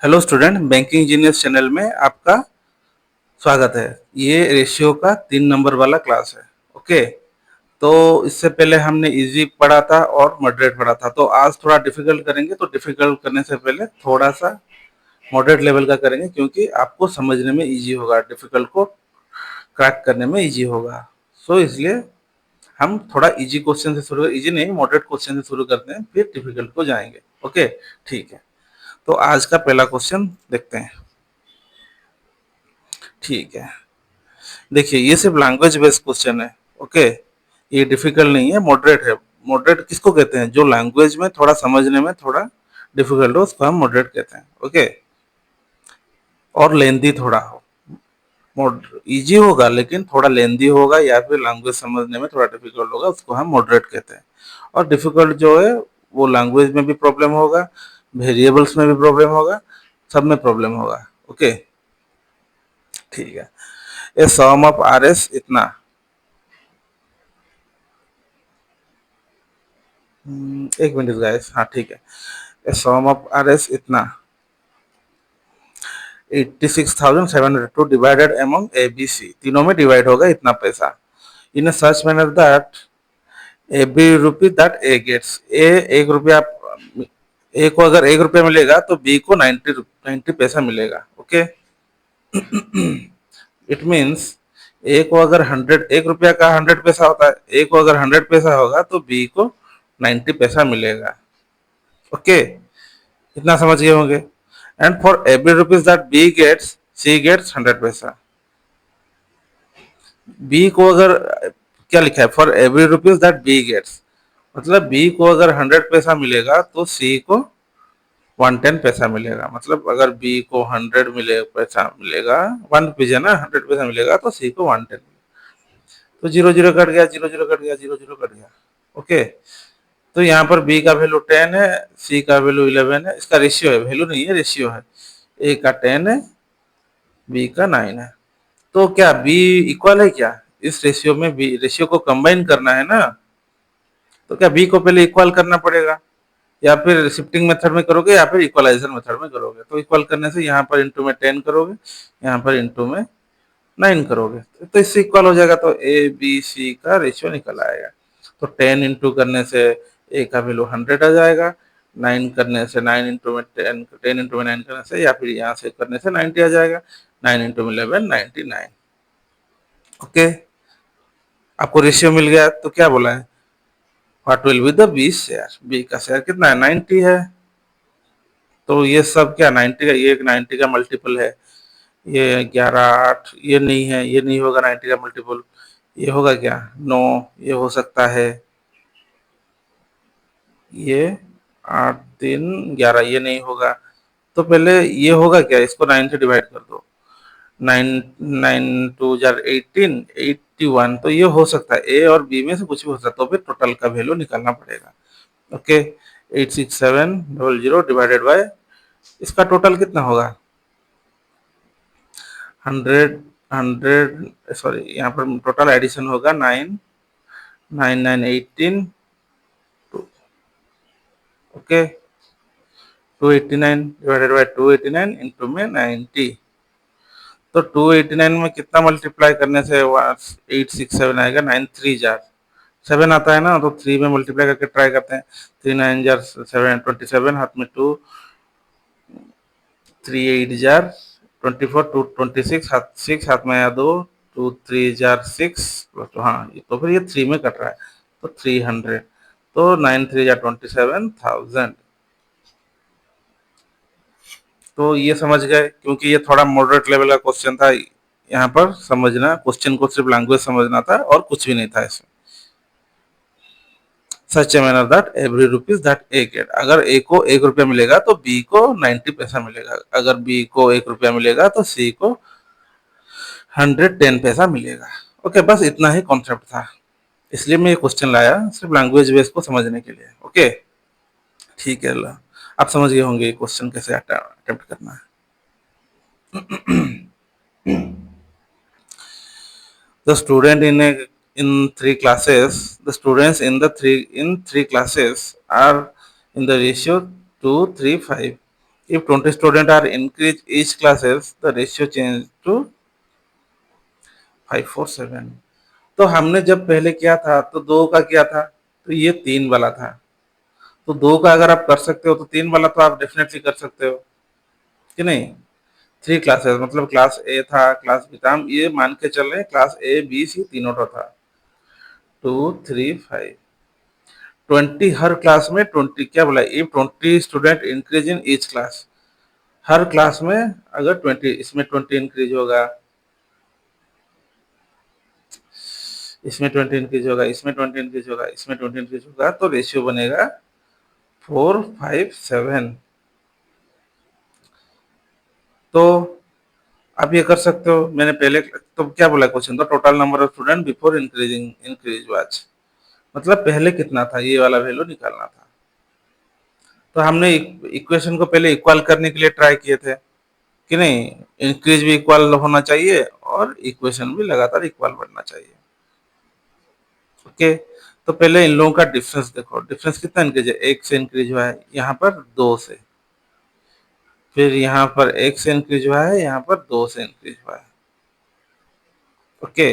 Hello student, banking engineers channel में आपका स्वागत है। ये रेशियो का 3 नंबर वाला क्लास है। ओके, तो इससे पहले हमने इजी पढ़ा था और मॉडरेट पढ़ा था, तो आज थोड़ा डिफिकल्ट करेंगे। तो डिफिकल्ट करने से पहले थोड़ा सा मॉडरेट लेवल का करेंगे, क्योंकि आपको समझने में इजी होगा, डिफिकल्ट को क्रैक करने में इजी होगा। सो इसलिए हम थोड़ा इजी क्वेश्चन से शुरू, इजी नहीं मॉडरेट क्वेश्चन से शुरू करते हैं, फिर डिफिकल्ट को जाएंगे। ओके, ठीक है। तो आज का पहला क्वेश्चन देखते हैं। ठीक है, देखिए ये सिर्फ लैंग्वेज बेस्ड क्वेश्चन है। ओके, ये डिफिकल्ट नहीं है, मॉडरेट है। मॉडरेट किसको कहते हैं? जो लैंग्वेज में थोड़ा समझने में थोड़ा डिफिकल्ट हो, उसको हम मॉडरेट कहते हैं। ओके, और लेंदी थोड़ा हो, मोड इजी होगा लेकिन थोड़ा लेंदी होगा, या फिर लैंग्वेज समझने में थोड़ा डिफिकल्ट होगा, उसको हम मॉडरेट कहते हैं। और डिफिकल्ट जो है वो लैंग्वेज में भी प्रॉब्लम होगा, वेरिएबल्स में भी प्रॉब्लम होगा, सब में प्रॉब्लम होगा। ओके, ठीक है। ए सम ऑफ आर एस इतना, एक मिनट गाइस, हाँ ठीक है। सम ऑफ आर एस इतना 86,700 to divided among A B C, तीनों में डिवाइड होगा इतना पैसा। In a such manner that every rupee that A gets, A 1 रुपया, ए को अगर 1 रुपया मिलेगा तो बी को 90 पैसा मिलेगा। ओके, इट मीन्स ए को अगर 1 रुपया का 100 पैसा होता है, ए को अगर 100 पैसा होगा तो बी को 90 पैसा मिलेगा। ओके, इतना समझ गए होंगे। And for every rupees that B gets, C gets 100 पैसा। बी को अगर, क्या लिखा है? For every rupees that B gets, मतलब बी को अगर 100 पैसा मिलेगा तो सी को 110 पैसा मिलेगा। मतलब अगर बी को 100 पैसा मिलेगा, 1 रुपीज है ना, 100 पैसा मिलेगा तो सी को 110। तो जीरो जीरो कट गया, जीरो जीरो कट गया, जीरो जीरो कट गया। ओके, तो यहाँ पर बी का वैल्यू 10 है, सी का वैल्यू 11 है। इसका रेशियो है, वैल्यू नहीं है, रेशियो है। ए का 10 है, बी का 9 है। तो क्या बी इक्वल है क्या? इस रेशियो में बी, रेशियो को कंबाइन करना है ना, तो क्या बी को पहले इक्वल करना पड़ेगा, या फिर शिफ्टिंग मेथड में करोगे या फिर इक्वलाइजर मेथड में करोगे। तो इक्वल करने से यहाँ पर इंटू में 10 करोगे, यहाँ पर इंटू में 9 करोगे, तो इससे इक्वल हो जाएगा। तो ए बी सी का रेशियो निकल आएगा। तो 10 इंटू करने से ए का वैल्यू 100 आ जाएगा, 9 करने से 9 इंटू में 10, 10 इंटू में 9 करने से, या फिर यहाँ से करने से 90 आ जाएगा। 9 इंटू में 11, 99। ओके, आपको रेशियो मिल गया। तो क्या बोला है? What will be the B share, B का शेयर कितना है? 90 है। तो ये सब क्या 90 का, ये 90 का मल्टीपल है, ये 11 8, ये नहीं है, ये नहीं होगा 90 का मल्टीपल। ये होगा क्या? 9, ये हो सकता है, ये 8 3 11, ये नहीं होगा। तो पहले ये होगा क्या? इसको 9 से डिवाइड कर दो। 9 9 2 जार 18, 81। तो ये हो सकता है, ए और बी में से कुछ भी हो सकता है। तो फिर टोटल का वैल्यू निकालना पड़ेगा। ओके, 86700 डिवाइडेड बाय, इसका टोटल कितना होगा? 100 सॉरी, यहाँ पर टोटल एडिशन होगा 9 9 9 18। ओके, 289 डिवाइडेड बाय 289 इंटू में 90। तो 289 में कितना मल्टीप्लाई करने से 867 आएगा? 9 3 जार 7 आता है ना, तो 3 में मल्टीप्लाई करके ट्राई करते हैं। 3 9 जार 7 27, हाथ में 2, 3 8 जार 24, 2 26, हाथ 6, हाथ में आया 2, 2 3 जार 6 प्लस, हाँ तो फिर ये 3 में कट रहा है, तो 300। तो 9 3 जार 27,000। तो ये समझ गए, क्योंकि ये थोड़ा मॉडरेट लेवल का क्वेश्चन था। यहाँ पर समझना, क्वेश्चन को सिर्फ लैंग्वेज समझना था और कुछ भी नहीं था इसमें। Such a manner that every rupees that A get, अगर ए को 1 रुपया मिलेगा तो बी को 90 पैसा मिलेगा, अगर बी को 1 रुपया मिलेगा तो सी को 110 पैसा मिलेगा। ओके, बस इतना ही कॉन्सेप्ट था, इसलिए मैं ये क्वेश्चन लाया, सिर्फ लैंग्वेज बेस को समझने के लिए। ओके, ठीक है, आप समझ गए होंगे ये क्वेश्चन कैसे अटेम्प्ट करना है। The student in three classes, the students in three classes are in the ratio 2 3 5. If 20 students are increased each classes, the ratio change to 5:4:7। तो हमने जब पहले किया था तो 2 का किया था, तो ये 3 वाला था। तो 2 का अगर आप कर सकते हो तो 3 वाला तो आप डेफिनेटली कर सकते हो, कि नहीं? 3 क्लासेस मतलब क्लास ए था, क्लास बी था, हम ये मान के चल रहे हैं क्लास ए, बी, सी तीनों का था। 2, 3, 5, 20 हर क्लास में 20 क्या बोला? If 20 student increase in each class, her class में अगर 20 इसमें 20 इंक्रीज होगा, इसमें 20 इंक्रीज होगा, इसमें 20 इंक्रीज होगा, इसमें 20 इंक्रीज होगा, तो रेशियो बनेगा 4:5:7। तो आप ये कर सकते हो। मैंने पहले तो क्या बोला क्वेश्चन, तो total number of student before increasing increase watch, मतलब पहले कितना था ये वाला वैल्यू निकालना था। तो हमने इक्वेशन को पहले इक्वल करने के लिए ट्राई किए थे, कि नहीं? इंक्रीज भी इक्वल होना चाहिए और इक्वेशन भी लगातार इक्वल बढ़ना चाहिए। ओके, तो पहले इन लोगों का डिफरेंस देखो, डिफरेंस कितना इंक्रीज है? 1 से इंक्रीज हुआ है, यहाँ पर 2 से, फिर यहाँ पर 1 से इंक्रीज हुआ है, यहाँ पर 2 से इंक्रीज हुआ है। ओके,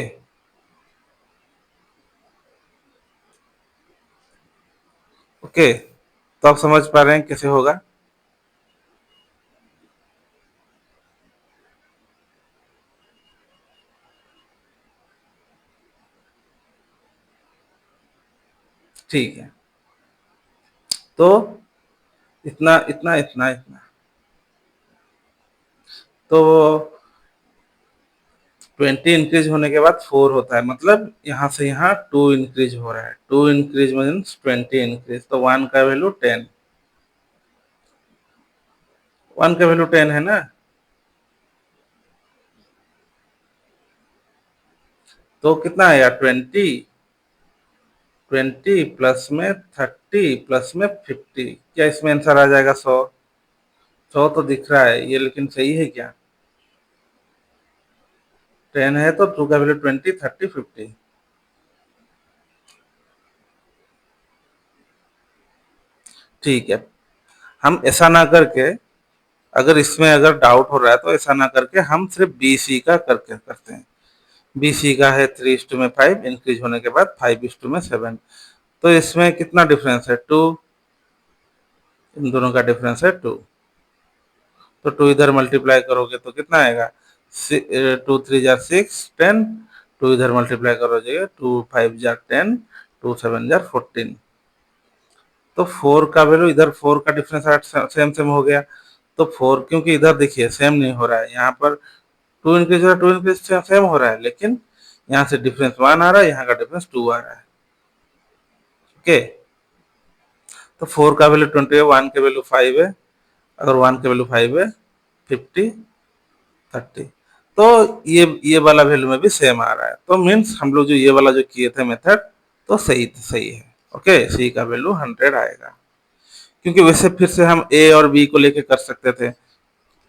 ओके, तो आप समझ पा रहे हैं कैसे होगा? ठीक है, तो इतना इतना इतना इतना, तो 20 इंक्रीज होने के बाद 4 होता है, मतलब यहाँ से यहाँ 2 इंक्रीज हो रहा है। 2 इंक्रीज मीन्स 20 इंक्रीज, तो 1 का वैल्यू 10, 1 का वैल्यू 10 है ना? तो कितना आया? 20, 20 प्लस में 30 प्लस में 50, क्या इसमें आंसर आ जाएगा 100? 100 तो दिख रहा है ये, लेकिन सही है क्या? 10 है तो 2 का वैल्यू 20, 30, 50। ठीक है, हम ऐसा ना करके, अगर इसमें अगर डाउट हो रहा है तो ऐसा ना करके हम सिर्फ बी सी का करके करते हैं। बी सी का है 3:5 इंक्रीज होने के बाद 5:7। तो इसमें कितना डिफरेंस है? 2, इन दोनों का डिफरेंस है 2। तो 2 इधर मल्टीप्लाई करोगे तो कितना आएगा? 2 3 जार 6, 10। 2 इधर मल्टीप्लाई करोगे, 2 5 जार 10, 2 7 जार 14। तो 4 का वैल्यू, इधर 4 का डिफरेंस सेम सेम हो गया। तो 4, क्योंकि इधर देखिए सेम नहीं हो रहा है, यहाँ पर 2 इंक्रीज हो रहा है, 2 इंक्रीज सेम हो रहा है, लेकिन यहाँ से डिफरेंस 1 आ रहा है, यहाँ का डिफरेंस 2 आ रहा है। ओके, तो 4 का वैल्यू 20 है, 1 के वैल्यू 5 है, अगर 1 के वैल्यू 5 है, 50, 30, तो ये वाला वैल्यू में भी सेम आ रहा है। तो मीन्स हम लोग जो ये वाला जो किए थे मेथड, तो सही सही है। ओके, सी का वैल्यू 100 आएगा, क्योंकि वैसे फिर से हम ए और बी को लेके कर सकते थे,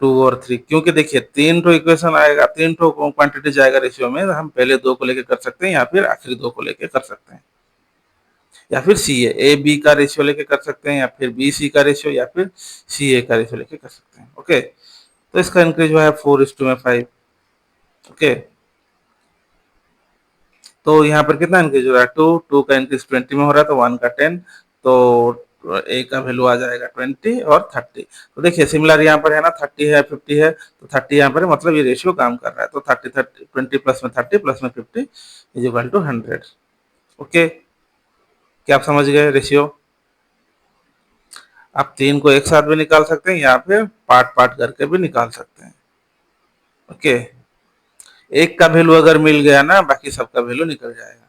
2 और 3, क्योंकि देखिए 3 तो इक्वेशन आएगा, 3 तो क्वांटिटी जाएगा रेशियो में, हम पहले 2 को लेके कर सकते हैं या फिर आखिरी 2 को लेके कर सकते हैं, या फिर सी ए बी का रेशियो लेके कर सकते हैं, या फिर बी सी का रेशियो, या फिर सी ए का रेशियो लेके कर सकते हैं। ओके, तो इसका इंक्रीज हुआ है 4:5। ओके, तो यहाँ पर कितना इंक्रीज हो रहा है? 2, 2 का इंक्रीज 20 में हो रहा है, तो 1 का 10, तो ए का वैल्यू आ जाएगा 20 और 30। तो देखिए सिमिलर यहाँ पर है ना, 30 है, 50 है, तो 30 यहाँ पर है, मतलब ये रेशियो काम कर रहा है। तो 30 20 प्लस में 30 प्लस में 50 इज इक्वल टू 100। ओके, क्या आप समझ गए रेशियो? आप 3 को एक साथ भी निकाल सकते हैं या फिर पार्ट पार्ट करके भी निकाल सकते हैं। ओके, एक का वैल्यू अगर मिल गया ना, बाकी सबका वैल्यू निकल जाएगा।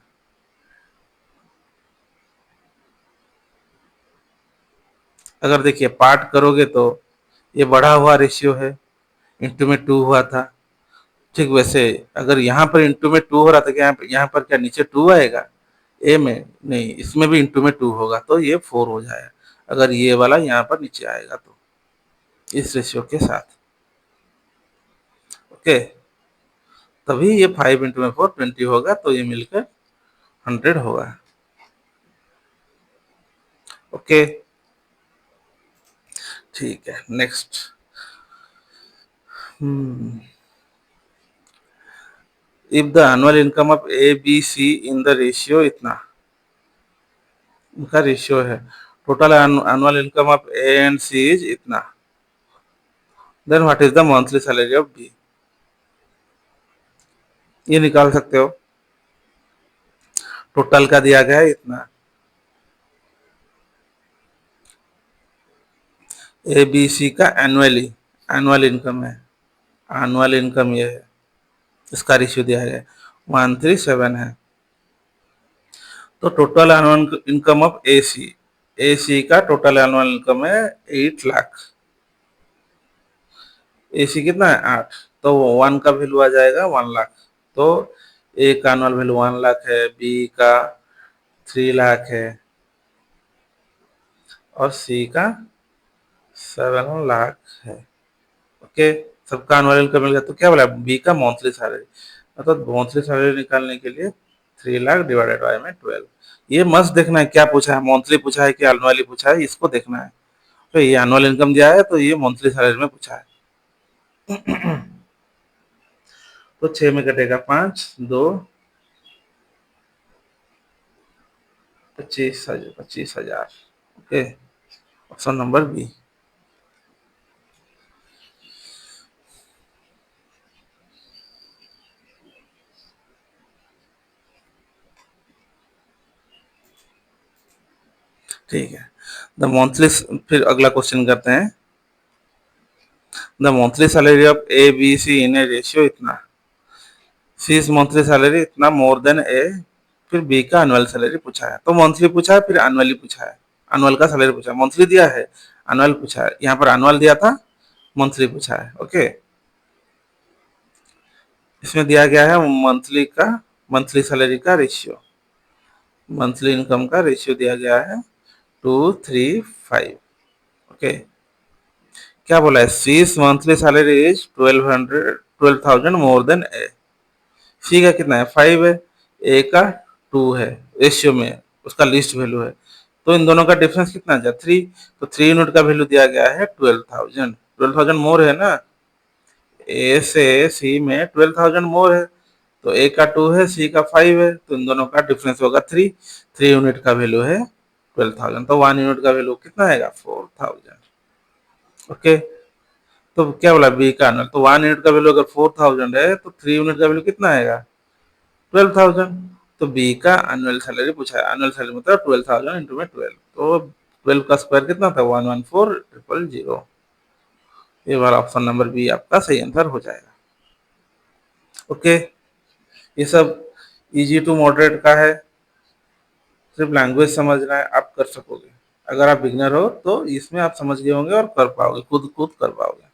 अगर देखिए पार्ट करोगे तो ये बढ़ा हुआ रेशियो है, इंटू में 2 हुआ था। ठीक वैसे अगर यहाँ पर इंटू में 2 हो रहा था, क्या यहाँ पर क्या नीचे 2 आएगा? ए में नहीं, इसमें भी इंटू में 2 होगा, तो ये 4 हो जाएगा, अगर ये वाला यहाँ पर नीचे आएगा तो, इस रेशियो के साथ। ओके, तभी ये 5 × 4 20 होगा, तो ये मिलकर 100 होगा। ओके, ठीक है, next. If the annual income of A B C in the ratio इतना, इनका रेशियो है, total annual income of A and C is इतना, then what is the monthly salary of B. ये निकाल सकते हो, टोटल का दिया गया है इतना, ए बी सी का एनुअली, एनुअल इनकम है, एनुअल इनकम ये है, इसका रेशियो दिया है 137 है। तो total annual income of A C का टोटल एनुअल इनकम है 8 लाख। ए सी कितना है 8, तो 1 का वैल्यू आ जाएगा 1 लाख। तो ए का एनुअल वैल्यू 1 लाख है, बी का 3 लाख है, और सी का 7 लाख है। ओके, सबका एनुअल इनकम मिल गया। तो क्या बोला, बी का मंथली सैलरी, मतलब मंथली सैलरी निकालने के लिए 3 लाख डिवाइडेड बाय में 12। ये मस्त देखना है क्या पूछा है, मंथली पूछा है कि एनुअली पूछा है, इसको देखना है। तो ये एनुअल इनकम दिया है, तो ये मंथली सैलरी में पूछा है। तो 6 में कटेगा 5, 2, 25,000। Okay, option number B. ठीक है, द मंथली, फिर अगला क्वेश्चन करते हैं। The monthly salary of A B C in a ratio इतना, सी इज मंथली सैलरी इतना मोर देन ए, फिर बी का एनुअल सैलरी पूछा है। तो मंथली पूछा है, फिर एनुअली पूछा है, एनुअल का सैलरी पूछा है, मंथली दिया है, एनुअल पूछा है, यहाँ पर एनुअल दिया था, मंथली पूछा है। ओके, इसमें दिया गया है मंथली का, मंथली सैलरी का रेशियो, मंथली इनकम का रेशियो दिया गया है 235। ओके, क्या बोला है, C's monthly salary is 12,000 more than A. C का कितना है 5 है, ए का 2 है, रेशियो में उसका लिस्ट वैल्यू है, तो इन दोनों का डिफरेंस कितना है 3। तो 3 यूनिट का वैल्यू दिया गया है 12,000, 12,000 मोर है ना, ए से सी में 12,000 मोर है। तो ए का 2 है, सी का 5 है, तो इन दोनों का डिफरेंस होगा 3। 3 यूनिट का वैल्यू है 12,000, तो 1 यूनिट का वैल्यू कितना आएगा 4,000। ओके, तो क्या बोला बी का एनुअल, तो 1 यूनिट का वैल्यू अगर 4,000 है, तो 3 यूनिट का वैल्यू कितना आएगा 12,000। तो बी का एनुअल सैलरी पूछा है, एनुअल सैलरी मतलब 12,000 इंटू में 12, तो 12 का स्क्वायर कितना था 114,000। ये वाला ऑप्शन नंबर बी आपका सही आंसर हो जाएगा। ओके, ये सब इजी टू मॉडरेट का है, सिर्फ लैंग्वेज समझना है, आप कर सकोगे। अगर आप बिगनर हो तो इसमें आप समझ गए होंगे और कर पाओगे, खुद खुद कर पाओगे।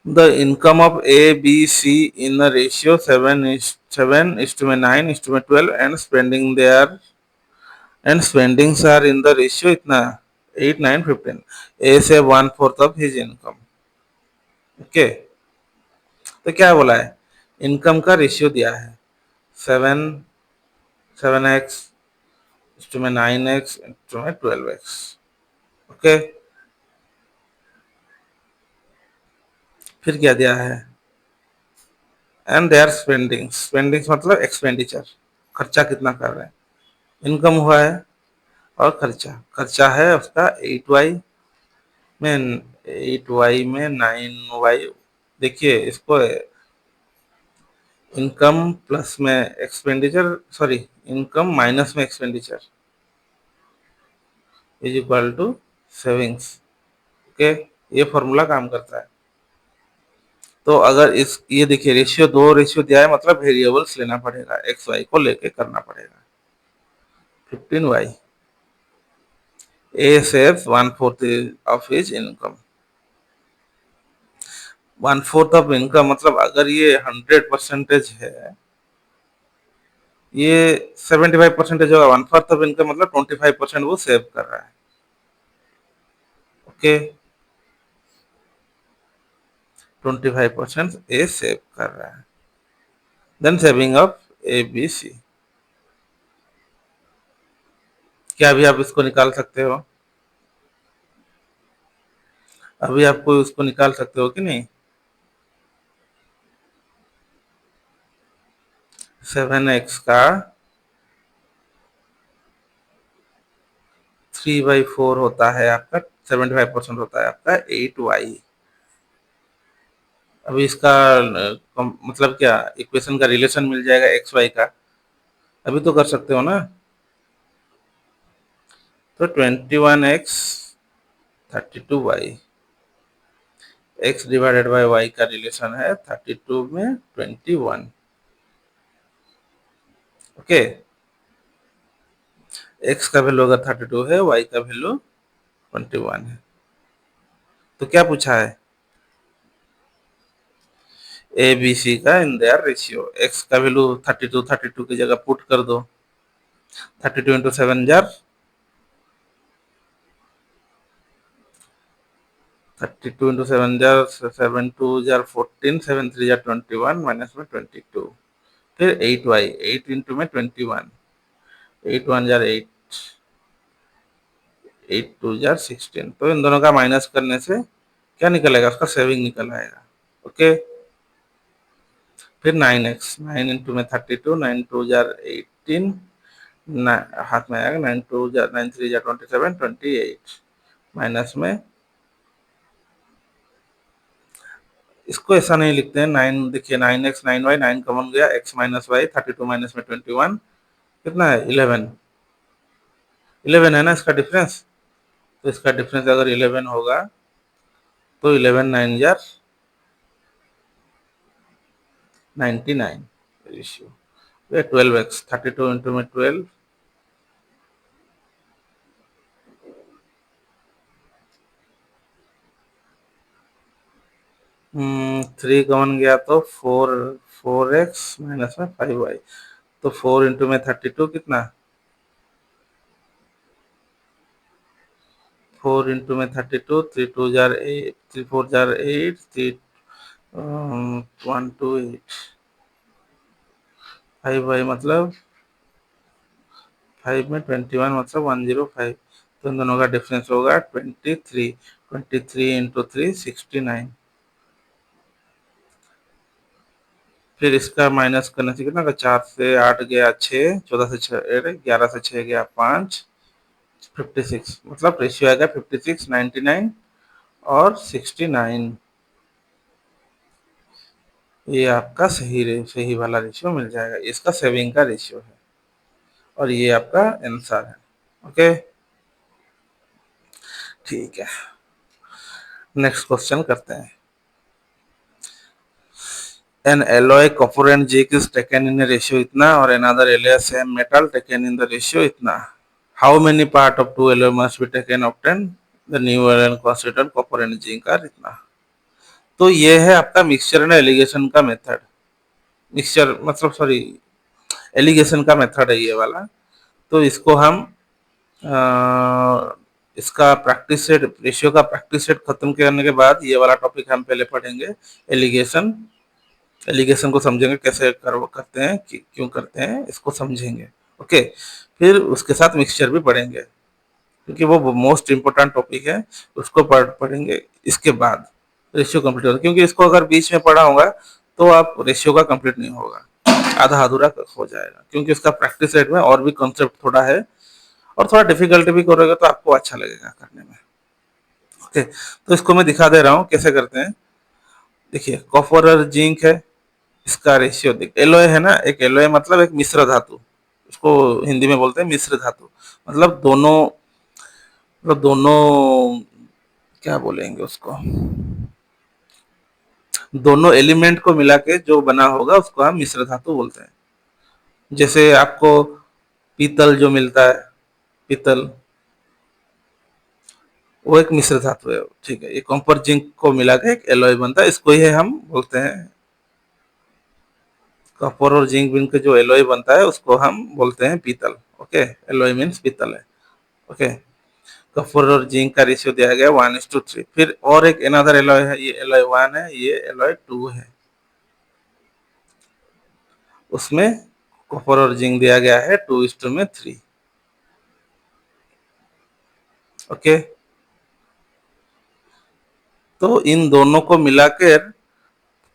The income of A, B, C in a ratio 7:9:12, and spendings are in the ratio इतना 8:9:15। A से 1/4 of his income। ओके, तो क्या बोला है, इनकम का रेशियो दिया है 7, 7x/9x/12x। ओके, फिर क्या दिया है, एंड देयर स्पेंडिंग्स, स्पेंडिंग्स मतलब एक्सपेंडिचर, खर्चा कितना कर रहे हैं, इनकम हुआ है और खर्चा, खर्चा है उसका 8y में 9y। देखिए इसको इनकम प्लस में एक्सपेंडिचर, सॉरी, इनकम माइनस में expenditure is equal to savings. Okay, ये फॉर्मूला काम करता है। तो अगर इस, ये देखिए रेशियो, दो रेशियो दिया है, मतलब वेरिएबल्स लेना पड़ेगा, एक्स वाई को लेके करना पड़ेगा। 15y, A saves 1/4 of his income. 1/4 of income मतलब अगर ये 100% है, ये 75% होगा। 1/4 ऑफ इनकम मतलब 25% वो सेव कर रहा है। ओके, 25% ए सेव कर रहा है, then saving of A B C. क्या अभी आप इसको निकाल सकते हो? अभी आपको उसको निकाल सकते हो कि नहीं? 7x का 3/4 होता है आपका, 75% होता है आपका 8y। अभी इसका मतलब क्या, इक्वेशन का रिलेशन मिल जाएगा एक्स वाई का, अभी तो कर सकते हो ना। तो 21x 32y, x divided by y का रिलेशन है 32 में 21। ओके, x का वैल्यू अगर 32 है, y का वैल्यू 21 है। तो क्या पूछा है? ए बी सी का इन देयर रेशियो, x का वैल्यू 32 की जगह पुट कर दो। 32 into 7 jar 32 into 7 jar 7 2 jar 14, 7 3 jar 21, minus में 22। फिर 8y, 8 इंटू में 21, 8 1 जार 8, 8 2 जार 16। तो इन दोनों का माइनस करने से क्या निकलेगा? उसका सेविंग निकल आएगा। ओके, फिर 9x, 9 इंटू में 32, 9 2 जार 18, हाथ में आएगा, 9 2 जार 9 3 जार 27, 28, माइनस में। इसको ऐसा नहीं लिखते हैं, 9 देखिए, 9x 9y, 9 कॉमन गया, x माइनस वाई, 32 माइनस में 21, कितना है? 11। 11 है ना इसका डिफरेंस। तो इसका डिफरेंस अगर 11 होगा तो 11 9 जार 99 रेशियो। 12x, 32 इंटू में 12, 3 कॉमन गया तो 4x माइनस में 5y। तो 4 इंटू में 32 कितना? 4 इंटू में 32, 3 2 जार 8, 3 4 जार 8, 3 1 2 8, 5y मतलब 5 में 21 मतलब 105। तो इन दोनों का डिफरेंस होगा 23। 23 इंटू 3 69। फिर इसका माइनस करने से कितना? 4 से 8 गया 6, 14 से 6 11 से 6 गया 5, 56। मतलब रेशियो आएगा 56, 99 और 69। ये आपका सही वाला रेशियो मिल जाएगा, इसका सेविंग का रेशियो है, और ये आपका आंसर है। ओके, ठीक है, नेक्स्ट क्वेश्चन करते हैं। An alloy copper and zinc is taken in a ratio इतना, और another alloy same metal taken in the ratio इतना. How many part of two alloy must be taken obtain the new alloy considered copper and zinc are इतना. तो ये है आपका mixture and allegation का method. Mixture मतलब sorry, allegation का method है ये वाला। तो इसको हम इसका प्रैक्टिस सेट, रेशियो का प्रैक्टिस सेट खत्म करने के बाद ये वाला टॉपिक हम पहले पढ़ेंगे, एलिगेशन। एलिगेशन को समझेंगे कैसे करते हैं, क्यों करते हैं, इसको समझेंगे। ओके, फिर उसके साथ मिक्सचर भी पढ़ेंगे, क्योंकि वो मोस्ट इंपोर्टेंट टॉपिक है। उसको पढ़ेंगे इसके बाद रेशियो कंप्लीट होगा, क्योंकि इसको अगर बीच में पढ़ा होगा तो आप रेशियो का कंप्लीट नहीं होगा, आधा अधूरा हो जाएगा, क्योंकि उसका प्रैक्टिस सेट में और भी कॉन्सेप्ट थोड़ा है, और थोड़ा डिफिकल्टी भी करोगे तो आपको अच्छा लगेगा करने में। ओके, तो इसको मैं दिखा दे रहा हूँ कैसे करते हैं। देखिए, कॉपर और जिंक है, इसका रेशियो देख, एलॉय है ना, एक एलॉय मतलब एक मिश्र धातु, उसको हिंदी में बोलते हैं मिश्र धातु। मतलब दोनों क्या बोलेंगे उसको, दोनों एलिमेंट को मिला के जो बना होगा उसको हम मिश्र धातु बोलते हैं। जैसे आपको पीतल जो मिलता है, पीतल, वो एक मिश्र धातु है, ठीक है। ये कॉपर जिंक को मिला के एक एलॉय बनता है, इसको ही हम बोलते हैं, कॉपर और जिंक मिल के जो एलॉय बनता है उसको हम बोलते हैं पीतल। ओके, एलॉय मीन्स पीतल है। ओके, कॉपर और जिंक का रेशियो दिया गया 1:3। फिर और एक अनदर एलॉय है, ये एलॉय 1 है, ये एलॉय 2 है, उसमें कॉपर और जिंक दिया गया है 2:3। ओके, तो इन दोनों को मिलाकर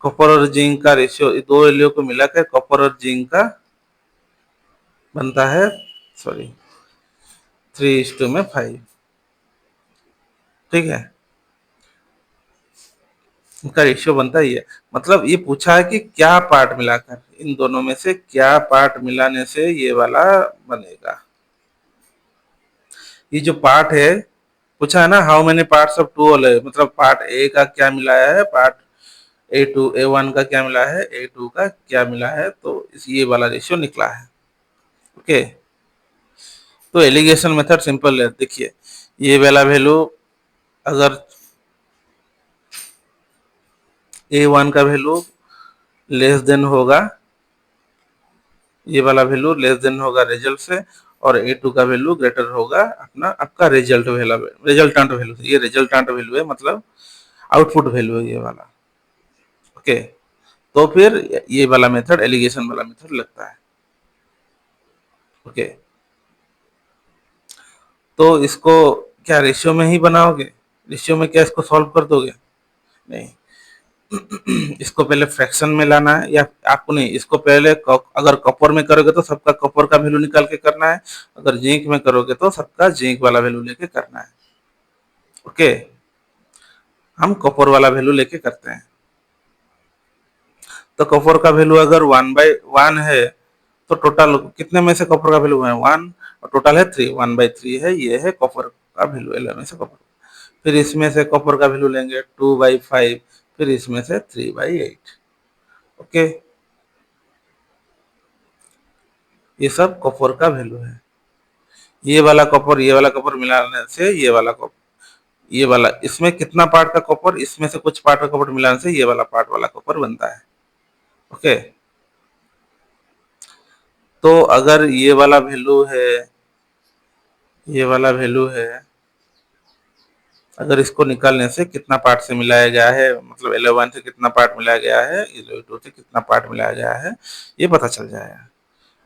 कॉपर और जिंक का रेशियो, दो एलियो को मिलाकर कॉपर और जिंक का बनता है, सॉरी, 3:5। ठीक है, इनका रेशियो बनता ही है। मतलब ये पूछा है कि क्या पार्ट मिलाकर, इन दोनों में से क्या पार्ट मिलाने से ये वाला बनेगा। ये जो पार्ट है, पूछा है ना how many parts of two whole है, मतलब पार्ट ए का क्या मिलाया है, पार्ट A1 का क्या मिला है, A2 का क्या मिला है, तो ये वाला रेशियो निकला है। ओके, तो एलिगेशन मेथड सिंपल है। देखिए, ये वाला वैल्यू अगर A1 का वैल्यू लेस देन होगा, ये वाला वैल्यू लेस देन होगा रिजल्ट से, और A2 का वैल्यू ग्रेटर होगा अपना आपका रिजल्ट वैल्यू, रिजल्टेंट वैल्यू से। ये रिजल्टेंट वैल्यू है, मतलब आउटपुट वैल्यू है ये वाला। ओके, तो फिर ये वाला मेथड एलिगेशन वाला मेथड लगता है। ओके, तो इसको क्या रेशियो में ही बनाओगे, रेशियो में क्या इसको सॉल्व कर दोगे? नहीं, इसको पहले फ्रैक्शन में लाना है, या आपको नहीं, इसको पहले अगर कॉपर में करोगे तो सबका कॉपर का वैल्यू निकाल के करना है, अगर जिंक में करोगे तो सबका जिंक वाला वैल्यू लेके करना है। ओके, हम कॉपर वाला वैल्यू लेके करते हैं। तो कॉपर का वैल्यू अगर 1/1 है, तो टोटल कितने में से कॉपर का वैल्यू है 1, और टोटल है 3, 1/3 है, ये है कॉपर का वैल्यू, 11 में से कॉपर। फिर इसमें से कॉपर का वैल्यू लेंगे 2/5, फिर इसमें से 3/8। ओके, ये सब कॉपर का वैल्यू है। ये वाला कॉपर मिलाने से ये वाला कॉपर, ये वाला इसमें कितना पार्ट का कॉपर, इसमें से कुछ पार्ट का कॉपर मिलाने से ये वाला पार्ट वाला कॉपर बनता है। ओके, तो अगर ये वाला वैल्यू है, ये वाला वैल्यू है, अगर इसको निकालने से कितना पार्ट से मिलाया गया है, मतलब 11 से कितना पार्ट मिलाया गया है, 11 से कितना पार्ट मिलाया गया है, ये पता चल जाएगा।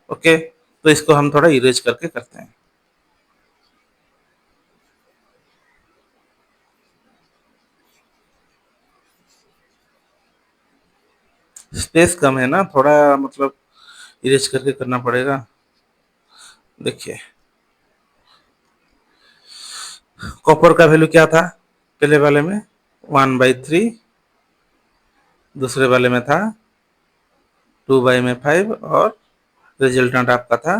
ओके, तो इसको हम थोड़ा इरेज करके करते हैं। स्पेस कम है ना थोड़ा, मतलब इरेज करके करना पड़ेगा। देखिए, कॉपर का वैल्यू क्या था पहले वाले में, 1/3, दूसरे वाले में था 2/5, और रिजल्टेंट आपका था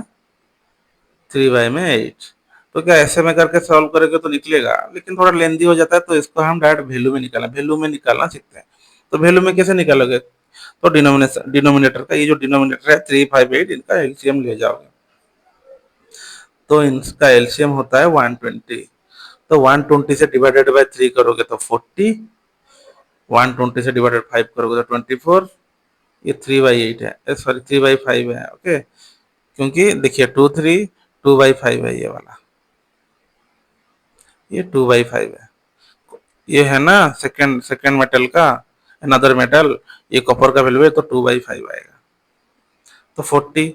3/8। तो क्या ऐसे में करके सॉल्व करेंगे तो निकलेगा, लेकिन थोड़ा लेंदी हो जाता है, तो इसको हम डायरेक्ट वैल्यू में निकालें, वैल्यू में निकालना सीखते हैं। तो वैल्यू में कैसे निकालोगे, तो डिनोमिनेटर का, ये जो डिनोमिनेटर है 358, इनका एलसीएम ले जाओगे, तो इनका एलसीएम होता है 120। तो 120 से डिवाइडेड बाय 3 करोगे तो 40, 120 से डिवाइडेड 5 करोगे तो 24, ये 3/8 है, सॉरी 3/5 है। ओके, क्योंकि देखिए 2/5 है ये वाला, ये 2/5 है। ये है ना सेकंड सेकंड मेटल का, अनदर मेटल, ये कॉपर का वैल्यू है, तो 2/5 आएगा। तो 40,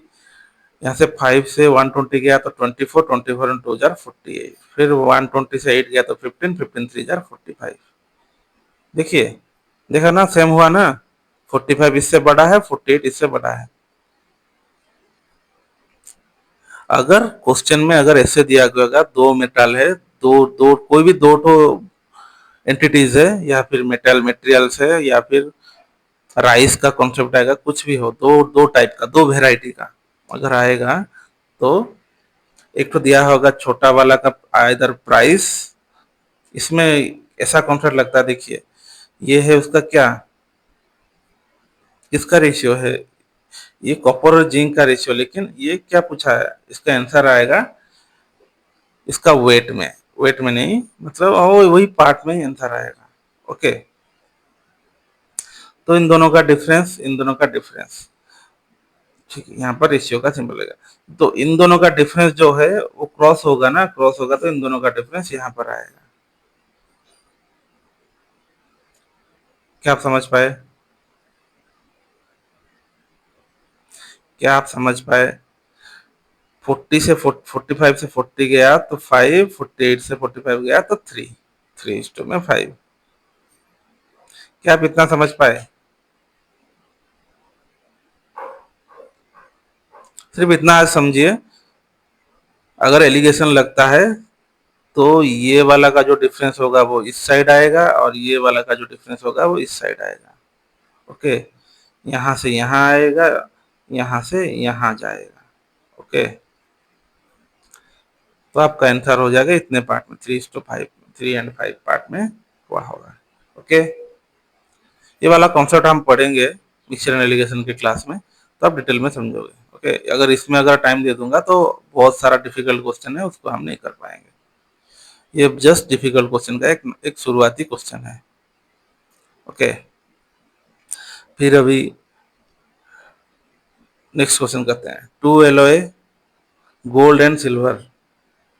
यहाँ से 5 से 120 गया तो 24, 24 और 2 जार 48, फिर 120 से 8 गया तो 15, 15 3 जार 45। देखिए, देखा ना, सेम हुआ ना, 45 इससे बड़ा है, 48 इससे बड़ा है। अगर क्वेश्चन में अगर ऐसे दिया गया होगा, दो मेटल है, दो दो कोई भी दो तो एंटिटीज है, या फिर मेटल मटेरियल्स है, या फिर राइस का कॉन्सेप्ट आएगा, कुछ भी हो, दो दो टाइप का, दो वेराइटी का अगर आएगा, तो एक तो दिया होगा छोटा वाला का इधर प्राइस, इसमें ऐसा कॉन्सेप्ट लगता है। देखिए, ये है उसका क्या, किसका रेशियो है, ये कॉपर और जिंक का रेशियो, लेकिन ये क्या पूछा है, इसका आंसर आएगा इसका वेट में नहीं, मतलब वही पार्ट में ही आंसर आएगा। ओके, तो इन दोनों का डिफरेंस, इन दोनों का डिफरेंस, ठीक है, यहाँ पर रेशियो का सिंबल लगेगा, तो इन दोनों का डिफरेंस जो है वो क्रॉस होगा ना, क्रॉस होगा तो इन दोनों का डिफरेंस यहाँ पर आएगा। क्या आप समझ पाए, क्या आप समझ पाए? 40 से 45 से 40 गया तो 5, 48 से 45 गया तो 3, 3:5। क्या आप इतना समझ पाए? सिर्फ इतना आज समझिए, अगर एलिगेशन लगता है तो ये वाला का जो डिफरेंस होगा वो इस साइड आएगा और ये वाला का जो डिफरेंस होगा वो इस साइड आएगा। ओके, यहाँ से यहाँ आएगा, यहाँ से यहाँ जाएगा। ओके, तो आपका आंसर हो जाएगा इतने पार्ट में, 3:5, 3 and 5 पार्ट में हुआ होगा। ओके, ये वाला कॉन्सेप्ट हम पढ़ेंगे मिक्सचर एंड एलिगेशन के क्लास में, तो आप डिटेल में समझोगे। ओके, अगर इसमें अगर टाइम दे दूंगा तो बहुत सारा डिफिकल्ट क्वेश्चन है, उसको हम नहीं कर पाएंगे। ये जस्ट डिफिकल्ट क्वेश्चन का एक शुरुआती क्वेश्चन है। ओके, फिर अभी नेक्स्ट क्वेश्चन करते हैं। Two alloy gold and silver,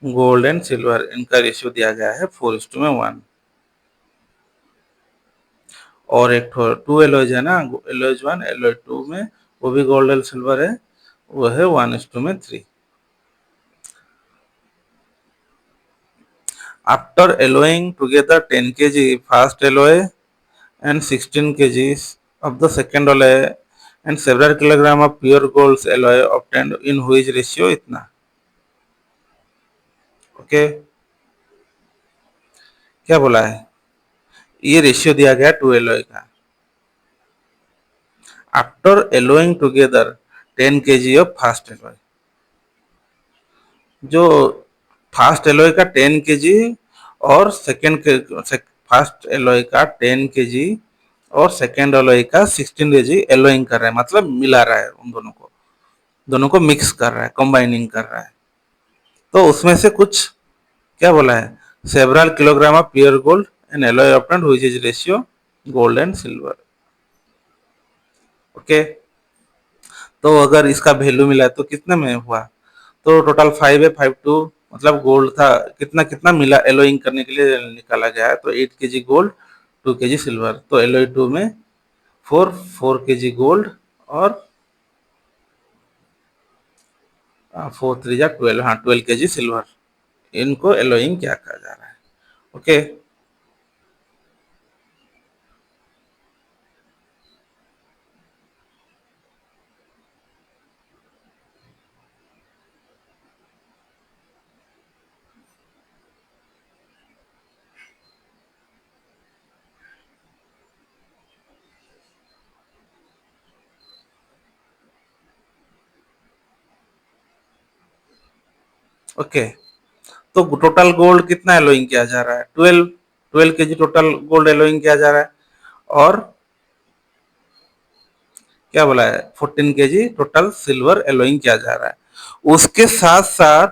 gold and silver इनका रेशियो दिया गया है 4:1। और एक टू एलॉयज है ना, एलॉयज 1 एलॉय 2 में वो भी गोल्ड एंड सिल्वर है, वो है 1:3। After allowing together 10 kg first alloy and 16 kgs of the second alloy and several kilogram of pure gold alloy obtained in which ratio इतना। ओके, क्या बोला है? ये रेशियो दिया गया टू एलॉय का। After allowing together 10 kg of fast alloy, जो fast alloy का 10 kg और सेकेंड के फास्ट एलॉय का 10 kg और सेकेंड एलॉय का 16 kg एलोइंग कर रहा है, मतलब मिला रहा है उन दोनों को मिक्स कर रहा है, कंबाइनिंग कर रहा है। तो उसमें से कुछ क्या बोला है? Several kilogram of pure gold and alloy obtained which is ratio gold and silver. Okay, तो अगर इसका वैल्यू मिला तो कितने में हुआ? तो टोटल 5 है, 5:2, मतलब गोल्ड था कितना कितना मिला एलोइंग करने के लिए निकाला गया है, तो 8 kg गोल्ड, 2 kg सिल्वर। तो एलॉय 2 में 4 kg गोल्ड और 4 3 जा 12, हाँ 12 kg सिल्वर, इनको एलोइंग क्या कहा जा रहा है। ओके, ओके, तो टोटल गोल्ड कितना एलोइंग किया जा रहा है? 12 kg टोटल गोल्ड एलोइंग किया जा रहा है, और क्या बोला है? 14 kg टोटल सिल्वर एलोइंग किया जा रहा है। उसके साथ साथ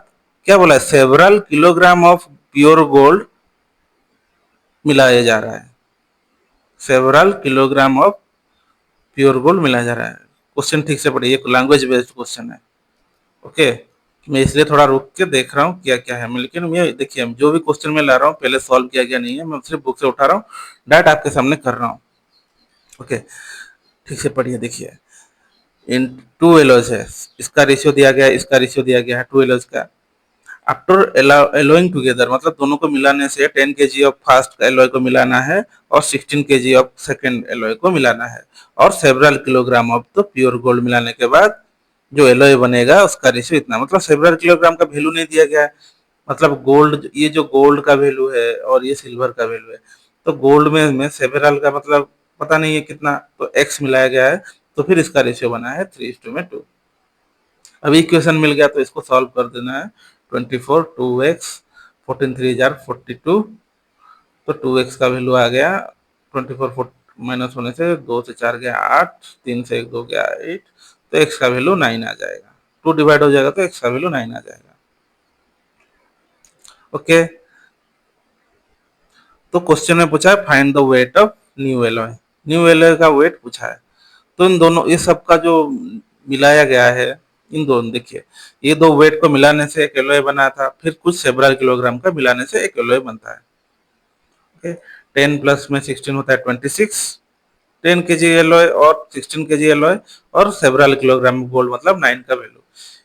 क्या बोला है? Several kilogram of pure gold मिलाया जा रहा है, several kilogram of pure gold मिलाया जा रहा है। क्वेश्चन ठीक से पढ़िए, लैंग्वेज बेस्ड क्वेश्चन है। ओके, मैं इसलिए थोड़ा रुक के देख रहा हूँ क्या क्या है, लेकिन मैं देखिए जो भी क्वेश्चन मैं ला रहा हूँ पहले सॉल्व किया गया नहीं है, मैं सिर्फ बुक से उठा रहा हूँ, डायरेक्ट आपके सामने कर रहा हूँ। ओके, ठीक से पढ़िए। देखिए, इन टू एलोज है, इसका रेशियो दिया गया है, इसका रेशियो दिया गया है टू एलोज का। आफ्टर एलोइंग टुगेदर मतलब दोनों को मिलाने से 10 kg ऑफ फर्स्ट एलोय को मिलाना है और 16 kg ऑफ सेकेंड एलोय को मिलाना है, और several kilogram of the pure gold मिलाने के बाद जो एलोय बनेगा उसका रेशियो इतना, मतलब सेवरल किलोग्राम का वैल्यू नहीं दिया गया है। मतलब गोल्ड, ये जो गोल्ड का वैल्यू है और ये सिल्वर का वैल्यू है, तो गोल्ड में सेवरल का मतलब पता नहीं है कितना, तो एक्स मिलाया गया है, तो फिर इसका रेशियो बना है 3:2। अभी इक्वेशन मिल गया तो इसको सॉल्व कर देना है। 24 2x 14 3 जार 42, तो 2x का वैल्यू आ गया 24 माइनस होने से 2 से 4 गया 8, 3 से 1 2 गया 8, तो x का वैल्यू 9 आ जाएगा। 2 डिवाइड हो जाएगा तो x का वैल्यू 9 आ जाएगा। ओके, तो क्वेश्चन में पूछा है find the weight of new alloy, new alloy का वेट पूछा है। तो इन दोनों, ये सब का जो मिलाया गया है, इन दोनों देखिए, ये दो वेट को मिलाने से एक एलॉय बना था, फिर कुछ सेवरल किलोग्राम का मिलाने से एक एलॉय बनता है। ओके, 10 प्लस में 16 होता है 26, 10 kg एलॉय और 16 kg एलॉय और सेवरल किलोग्राम गोल्ड मतलब 9 का वैल्यू।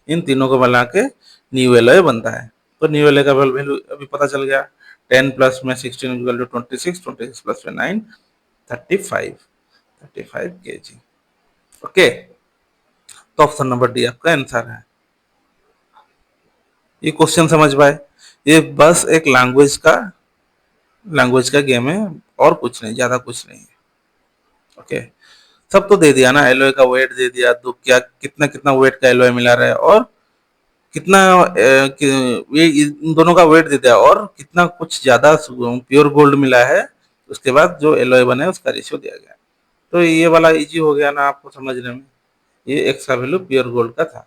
इन तीनों को मिला के न्यू एलॉय बनता है। तो न्यू एलॉय का वैल्यू अभी पता चल गया, 10 प्लस में 16 इक्वल टू 26, 26 प्लस में 9, 35, 35 kg। ओके, तो ऑप्शन नंबर डी आपका आंसर है। ये क्वेश्चन समझ पाए? ये बस एक लैंग्वेज का गेम है, और कुछ नहीं, ज्यादा कुछ नहीं है। ओके, सब तो दे दिया ना, एलओए का वेट दे दिया, तो क्या कितना कितना वेट का एलओए मिला रहा है, और कितना ये इन दोनों का वेट दे दिया, और कितना कुछ ज्यादा प्योर गोल्ड मिला है, उसके बाद जो एलओए बने उसका रेशियो दिया गया। तो ये वाला इजी हो गया ना आपको समझने में। ये एक्स का वैल्यू प्योर गोल्ड का था।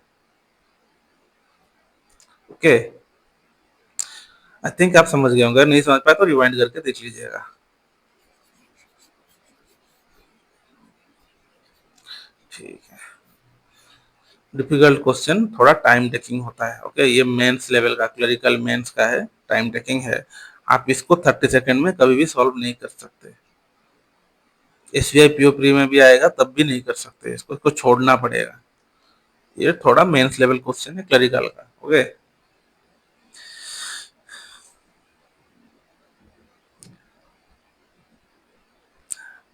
ओके, आई थिंक आप समझ गए होंगे, नहीं समझ पाए तो रिवाइंड करके देख लीजिएगा। ठीक है, डिफिकल्ट क्वेश्चन थोड़ा टाइम टेकिंग होता है। ओके, ये मेंस लेवल का, क्लरिकल मेंस का है, टाइम टेकिंग है। आप इसको 30 सेकंड में कभी भी सॉल्व नहीं कर सकते। एसबीआई पीओ प्री में भी आएगा तब भी नहीं कर सकते, इसको छोड़ना पड़ेगा। ये थोड़ा मेंस लेवल क्वेश्चन है क्लरिकल का। Okay,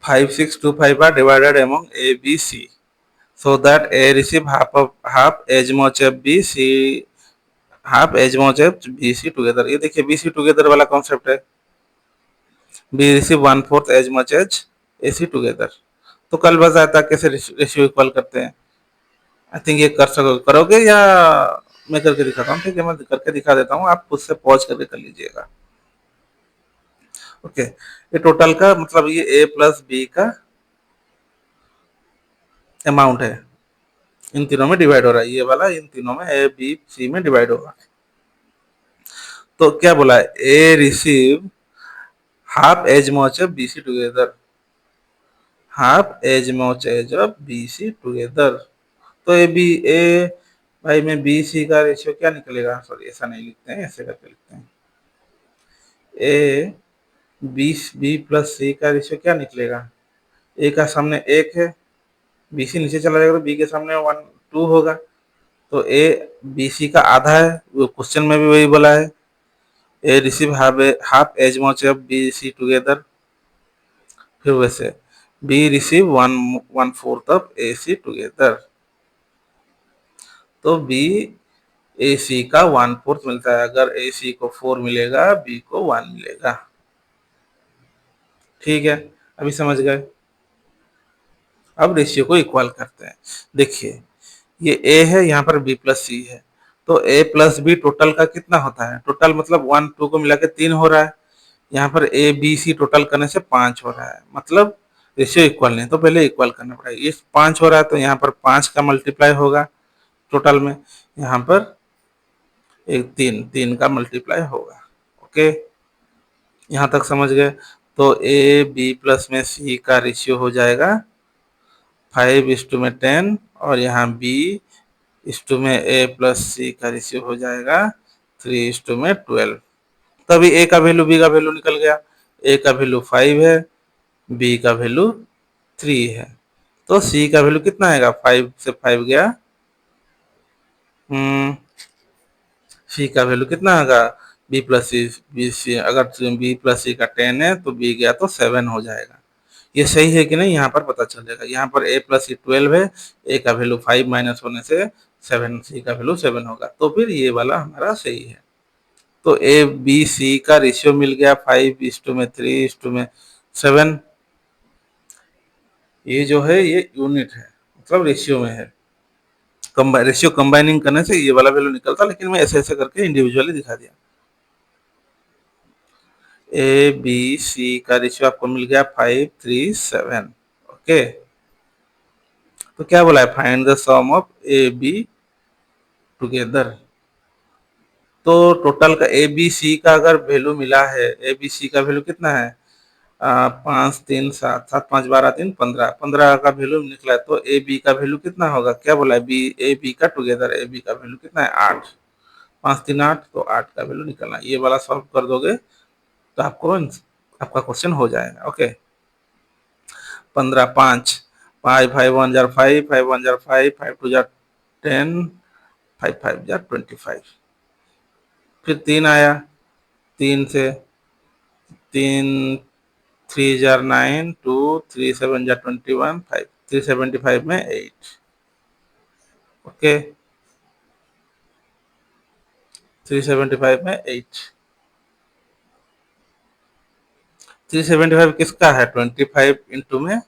5625 are divided among A, B, C, so that A receive half as much as B, C half as much as B, C together। ये देखिए B, C together वाला concept है। B receive 1/4 as much as A, C together। तो कल बस आता कैसे ratio equal करते हैं। आई थिंक ये करोगे, या मैं करके दिखाता हूँ? ठीक है, मैं करके दिखा देता हूँ, आप खुद से पॉज करके कर लीजिएगा। ओके, ये टोटल का मतलब ये ए प्लस बी का अमाउंट है, इन तीनों में डिवाइड हो रहा है, ये वाला इन तीनों में ए बी सी में डिवाइड होगा। तो क्या बोला है, A receive half as much of B C together, half as much as of B C together. तो ए भाई में बी सी का रेशियो क्या निकलेगा, सॉरी ऐसा नहीं लिखते हैं, ऐसे करके लिखते हैं। ए बी प्लस सी का रेशियो क्या निकलेगा, ए का सामने एक है, बी सी नीचे चला जाएगा तो बी के सामने 1 2 होगा। तो ए बी सी का आधा है, वो क्वेश्चन में भी वही बोला है। A receive half as much of B C together, फिर वैसे B receive 1/4 of A C together. तो बी ए सी का 1/4 मिलता है, अगर ए सी को 4 मिलेगा, बी को 1 मिलेगा। ठीक है, अभी समझ गए। अब रेशियो को इक्वल करते हैं। देखिए ये ए है, यहाँ पर बी प्लस सी है, तो ए प्लस बी टोटल का कितना होता है, टोटल मतलब 1 2 को मिला के 3 हो रहा है। यहाँ पर ए बी सी टोटल करने से 5 हो रहा है, मतलब रेशियो इक्वल नहीं, तो पहले इक्वल करना पड़ेगा। ये 5 हो रहा है तो यहाँ पर 5 का मल्टीप्लाई होगा टोटल में, यहाँ पर एक 3 का मल्टीप्लाई होगा। ओके, यहाँ तक समझ गए। तो ए बी प्लस में सी का रेशियो हो जाएगा 5:10, और यहाँ बी इस टू में ए प्लस सी का रेशियो हो जाएगा 3:12। तभी ए का वैल्यू बी का वैल्यू निकल गया। ए का वैल्यू 5 है, बी का वैल्यू 3 है, तो सी का वैल्यू कितना आएगा, 5 से 5 गया, सी का वैल्यू कितना आएगा, बी प्लस सी, बी सी अगर बी प्लस सी का 10 है तो बी गया तो 7 हो जाएगा। ये सही है कि नहीं, यहाँ पर पता चलेगा। यहाँ पर ए प्लस सी 12 है, ए का वैल्यू 5 माइनस होने से 7, सी का वैल्यू 7 होगा, तो फिर ये वाला हमारा सही है। तो ए बी सी का रेशियो मिल गया 5:3:7। ये जो है ये यूनिट है, मतलब रेशियो में है। रेशियो कंबाइनिंग करने से ये वाला वैल्यू निकलता, लेकिन मैं ऐसे ऐसे करके इंडिविजुअली दिखा दिया। ए बी सी का रेशियो आपको मिल गया 5:3:7। ओके, तो क्या बोला है, find the sum of A B together. तो टोटल का ए बी सी का अगर वैल्यू मिला है, ए बी सी का वैल्यू कितना है, 5 3 7 7 5 12 3 15, 15 का वैल्यू निकला है। तो ए बी का वैल्यू कितना होगा, क्या बोला है, बी ए बी का टुगेदर ए बी का वैल्यू कितना है, 8। 5 3 8, तो 8 का वैल्यू निकलना है। ये वाला सॉल्व कर दोगे तो आपको आपका क्वेश्चन हो जाएगा। Okay, 15 5 5 5 1 jar 5 5 1 jar 5 5 2 jar 10 five five जा 25, फिर 3 आया, 3 से 3, 3 जार 9, 2, 3 7 जा 21, 5, 375 में 8। ओके, 375 में 8, 375 किसका है, 25 इंटू में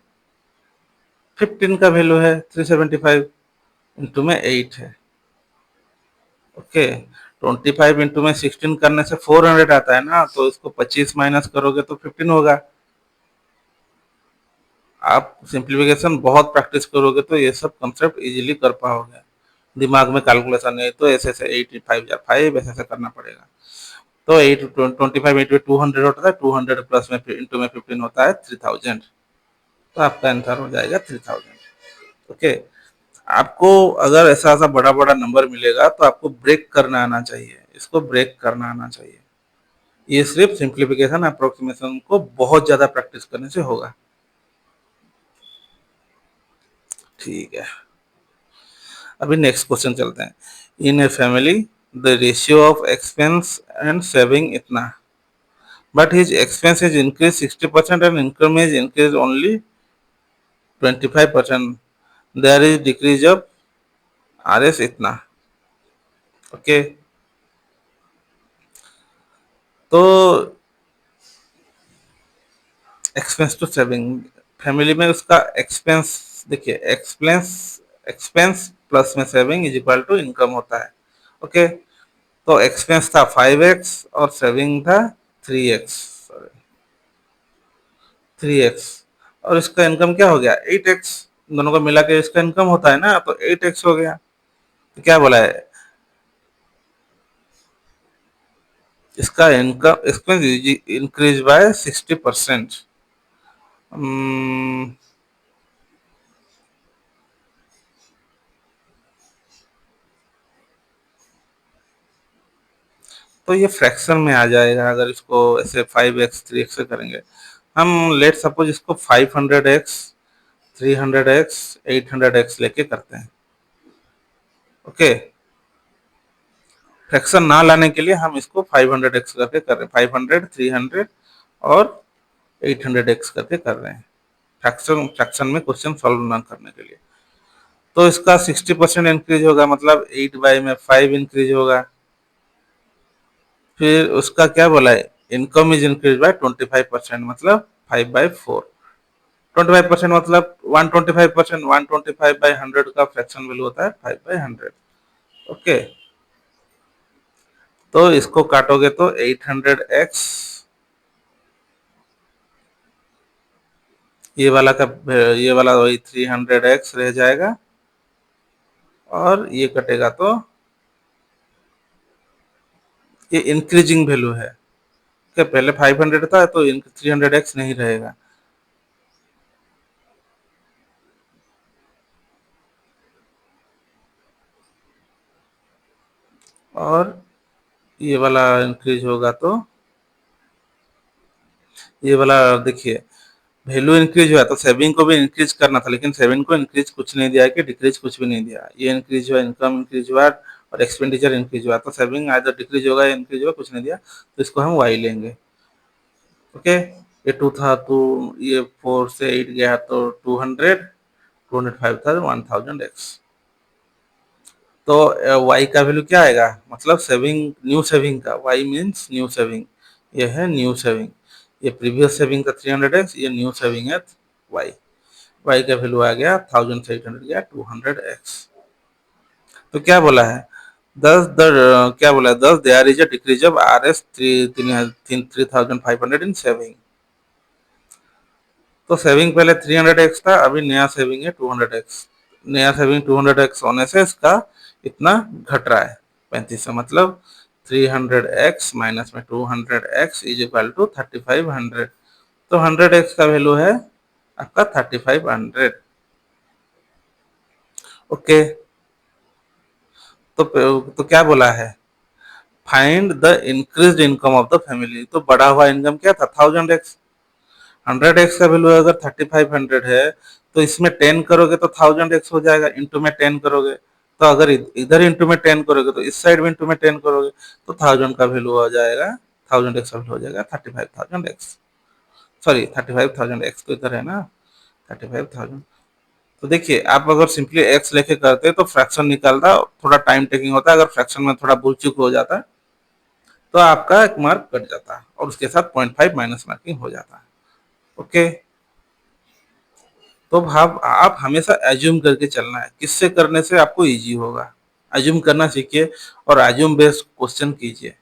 15 का वैल्यू है, 375 इंटू में 8 है। ओके, 25 इंटू में 16 करने से 400 आता है ना, तो इसको 25 माइनस करोगे तो 15 होगा। आप सिंप्लीफिकेशन बहुत प्रैक्टिस करोगे तो ये सब कंसेप्ट इजीली कर पाओगे, दिमाग में कैलकुलेशन नहीं तो ऐसे ऐसे 85 या 5 ऐसे ऐसे करना पड़ेगा। तो 25 इंटू 200 होता है, 200 प्लस में इंटू में 15 होता है 3000, तो आपका आंसर हो जाएगा 3000। ओके, आपको अगर ऐसा ऐसा बड़ा बड़ा नंबर मिलेगा तो आपको ब्रेक करना आना चाहिए, इसको ब्रेक करना आना चाहिए। ये सिर्फ सिंप्लीफिकेशन अप्रोक्सीमेशन को बहुत ज्यादा प्रैक्टिस करने से होगा। ठीक है, अभी नेक्स्ट क्वेश्चन चलते हैं। In a family the ratio of expense and saving इतना, but his expense is increase 60% and income is increase only 25%, there is decrease of R S इतना। ओके, तो एक्सपेंस टू सेविंग, फैमिली में उसका expense देखिए, expense expense plus में saving is equal to income होता है। Okay, तो expense था 5x और सेविंग था 3x, सॉरी 3x, और इसका इनकम क्या हो गया 8x, दोनों को मिला के इसका इनकम होता है ना, तो 8x हो गया। तो क्या बोला है, इसका इनकम एक्सपेंस इंक्रीज बाय 60%। तो ये फ्रैक्शन में आ जाएगा अगर इसको ऐसे 5x 3x से करेंगे। हम लेट सपोज इसको 500x 300x 800x लेके करते हैं। ओके, फ्रैक्शन ना लाने के लिए हम इसको 500x करके कर रहे हैं, 500 300 और 800x करके कर रहे हैं, फ्रैक्शन फ्रैक्शन में क्वेश्चन सॉल्व ना करने के लिए। तो इसका 60% इंक्रीज होगा, मतलब 8 बाई में 5 इंक्रीज होगा। फिर उसका क्या बोला है, इनकम इज इंक्रीज बाय 25%, मतलब 5/4। 25% मतलब 125%, 125/100 का फ्रैक्शन वैल्यू होता है 5/100। ओके, तो इसको काटोगे तो 800x, ये वाला का ये वाला वही 300x रह जाएगा, और ये कटेगा तो ये इंक्रीजिंग वैल्यू है, कि पहले 500 था तो 300x नहीं रहेगा। और ये वाला इंक्रीज होगा तो ये वाला देखिए, वैल्यू इंक्रीज हुआ तो सेविंग को भी इंक्रीज करना था, लेकिन सेविंग को इंक्रीज कुछ नहीं दिया कि डिक्रीज कुछ भी नहीं दिया। ये इंक्रीज हुआ, इनकम इंक्रीज हुआ और एक्सपेंडिचर इंक्रीज हुआ, तो सेविंग आइदर डिक्रीज होगा या इंक्रीज होगा, कुछ नहीं दिया, तो इसको हम वाई लेंगे। ओके, ये 2 था तो ये 4 से 8 गया तो 200, 205 था 1000x। तो y का वैल्यू क्या आएगा, मतलब सेविंग, न्यू सेविंग का, y मीन्स न्यू सेविंग, ये है न्यू सेविंग। ये प्रीवियस सेविंग का 300x, ये न्यू सेविंग है y। y का वैल्यू आ गया 1000 से 800 गया 200x। तो क्या बोला है, 10 क्या बोला है, 10 there is a decrease of R S 3500 in saving. तो सेविंग पहले 300x था, अभी नया सेविंग है 200x। नया सेविंग 200x होने से इसका इतना घट रहा है 35 से, मतलब 300x माइनस में 200x इज इक्वल टू 3500। तो 100x का वैल्यू है आपका 3500। ओके, तो क्या बोला है, find the increased income of the family. तो बढ़ा हुआ इनकम क्या था 1000x, 100x का वैल्यू अगर 3500 है तो इसमें 10 करोगे तो 1000x हो जाएगा, इंटू में 10 करोगे तो अगर इधर इंटू में 10 करोगे तो इस साइड में इंटू में 10 करोगे तो 1000 का वैल्यू हो जाएगा, 1000x हो जाएगा 35,000x। सॉरी 35,000x तो इधर है ना 35,000। तो देखिए आप अगर सिंपली x लेके करते तो फ्रैक्शन निकालता थोड़ा टाइम टेकिंग होता है, अगर फ्रैक्शन में थोड़ा भूल चूक हो जाता तो आपका एक मार्क कट जाता और उसके साथ 0.5 माइनस मार्किंग हो जाता। ओके, तो आप हमेशा एज्यूम करके चलना है, किससे करने से आपको इजी होगा। एज्यूम करना सीखिए और एज्यूम बेस्ड क्वेश्चन कीजिए।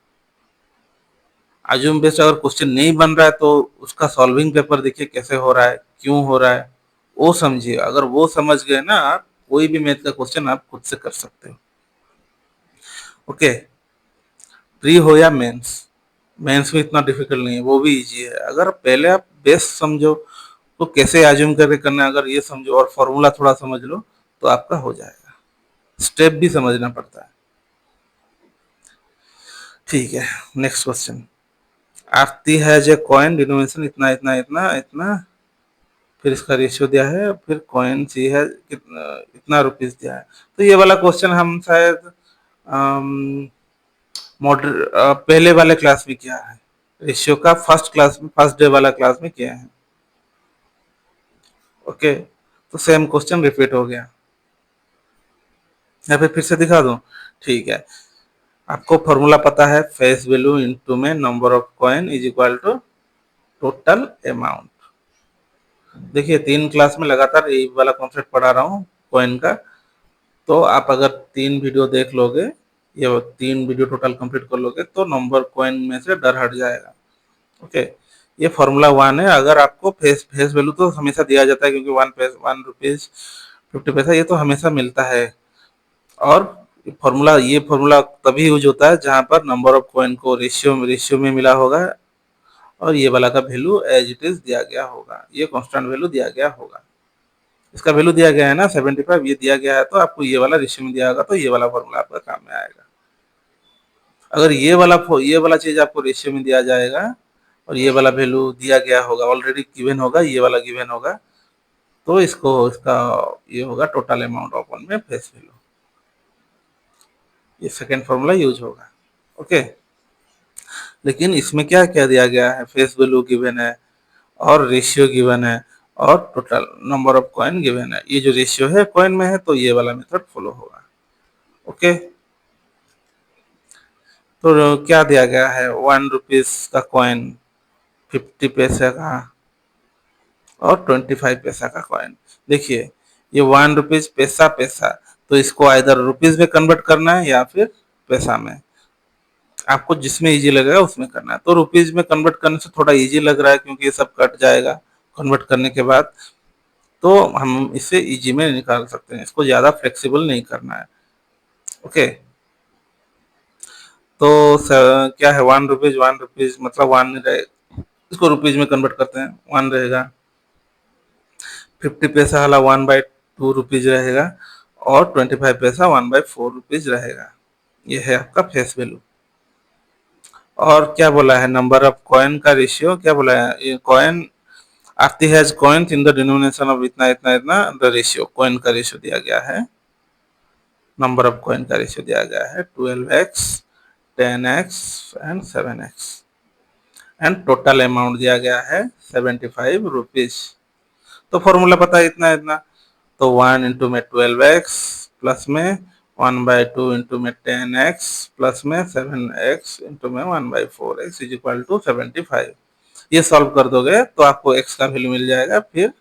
एज्यूम बेस्ड अगर क्वेश्चन नहीं बन रहा है तो उसका सॉल्विंग पेपर देखिए कैसे हो रहा है, क्यों हो रहा है, वो समझिए। अगर वो समझ गए ना आप, कोई भी मैथ का क्वेश्चन आप खुद से कर सकते हो। ओके, प्री हो या मेंस, मेंस में इतना डिफिकल्ट नहीं है, वो भी इजी है। अगर पहले आप बेस समझो तो कैसे एज्यूम करके करना है, अगर ये समझो और फॉर्मूला थोड़ा समझ लो तो आपका हो जाएगा। स्टेप भी समझना पड़ता है। ठीक है, next question. Aarti has a coin denomination इतना इतना इतना इतना, फिर इसका रेशियो दिया है, फिर कॉइन सी है कितना इतना रुपीस दिया है। तो ये वाला क्वेश्चन हम शायद मॉडल पहले वाले क्लास में किया है, रेशियो का फर्स्ट क्लास में, फर्स्ट डे वाला क्लास में किया है। ओके, तो सेम क्वेश्चन रिपीट हो गया, या फिर से दिखा दूं? ठीक है, आपको फॉर्मूला पता है, फेस वैल्यू इनटू में number of coin is equal to total amount. देखिए 3 क्लास में लगातार यही वाला कॉन्सेप्ट पढ़ा रहा हूँ कॉइन का, तो आप अगर 3 वीडियो देख लोगे, ये 3 वीडियो टोटल कंप्लीट कर लोगे तो नंबर कॉइन में से डर हट जाएगा। ओके, ये फॉर्मूला 1 है। अगर आपको फेस फेस वैल्यू तो हमेशा दिया जाता है, क्योंकि 1 रुपीज 50 पैसा ये तो हमेशा मिलता है। और ये फॉर्मूला तभी यूज होता है जहां पर नंबर ऑफ कॉइन को रेशियो में मिला होगा और ये वाला का वैल्यू एज इट इज दिया गया होगा, ये कांस्टेंट वैल्यू दिया गया होगा। इसका वैल्यू दिया गया है ना 75, ये दिया गया है तो आपको ये वाला रेशियो में दिया होगा, तो ये वाला फॉर्मूला आपका काम में आएगा। अगर ये वाला चीज आपको रेशियो में दिया जाएगा और ये वाला वैल्यू दिया गया होगा, ऑलरेडी गिवन होगा, ये वाला गिवन होगा, तो इसका ये होगा टोटल अमाउंट अपॉन में फेस वैल्यू, ये सेकेंड फॉर्मूला यूज होगा। ओके, लेकिन इसमें क्या क्या दिया गया है, फेस वैल्यू गिवन है और रेशियो गिवन है और total number of coin given है। ये जो रेशियो है कॉइन में है तो ये वाला मेथड फॉलो होगा। ओके, तो क्या दिया गया है, 1 रुपीज का कॉइन, 50 पैसे का और 25 पैसा का कॉइन। देखिए ये 1 रुपीज पैसा पैसा, तो इसको आइदर रुपीज में कन्वर्ट करना है या फिर पैसा में, आपको जिसमें इजी लगेगा उसमें करना है। तो रुपीज में कन्वर्ट करने से थोड़ा इजी लग रहा है क्योंकि ये सब कट जाएगा कन्वर्ट करने के बाद, तो हम इसे इजी में निकाल सकते हैं, इसको ज्यादा फ्लेक्सिबल नहीं करना है। ओके, तो क्या है, 1 रुपीज 1 रुपीज मतलब 1 रहे, इसको रुपीज में कन्वर्ट करते हैं, 1 रहेगा। 50 पैसा वाला 1/2 रुपीज रहेगा और 25 पैसा 1/4 रुपीज रहेगा। ये है आपका फेस वैल्यू। और क्या बोला है, नंबर ऑफ कॉइन का रेशियो क्या बोला है, ये coin Aarti has coins in the denomination of इतना इतना इतना, द रेशियो कॉइन का रेशियो दिया गया है, नंबर ऑफ कॉइन का रेशियो दिया गया है 12x 10x and 7x, and total amount दिया गया है 75 रुपीज। तो फॉर्मूला पता है इतना इतना, तो 1 इंटू में 12x प्लस में 1/2 इंटू में 10x प्लस में 7x इंटू में 1/4x इज इक्वल टू 75। ये सॉल्व कर दोगे तो आपको x का वैल्यू मिल जाएगा, फिर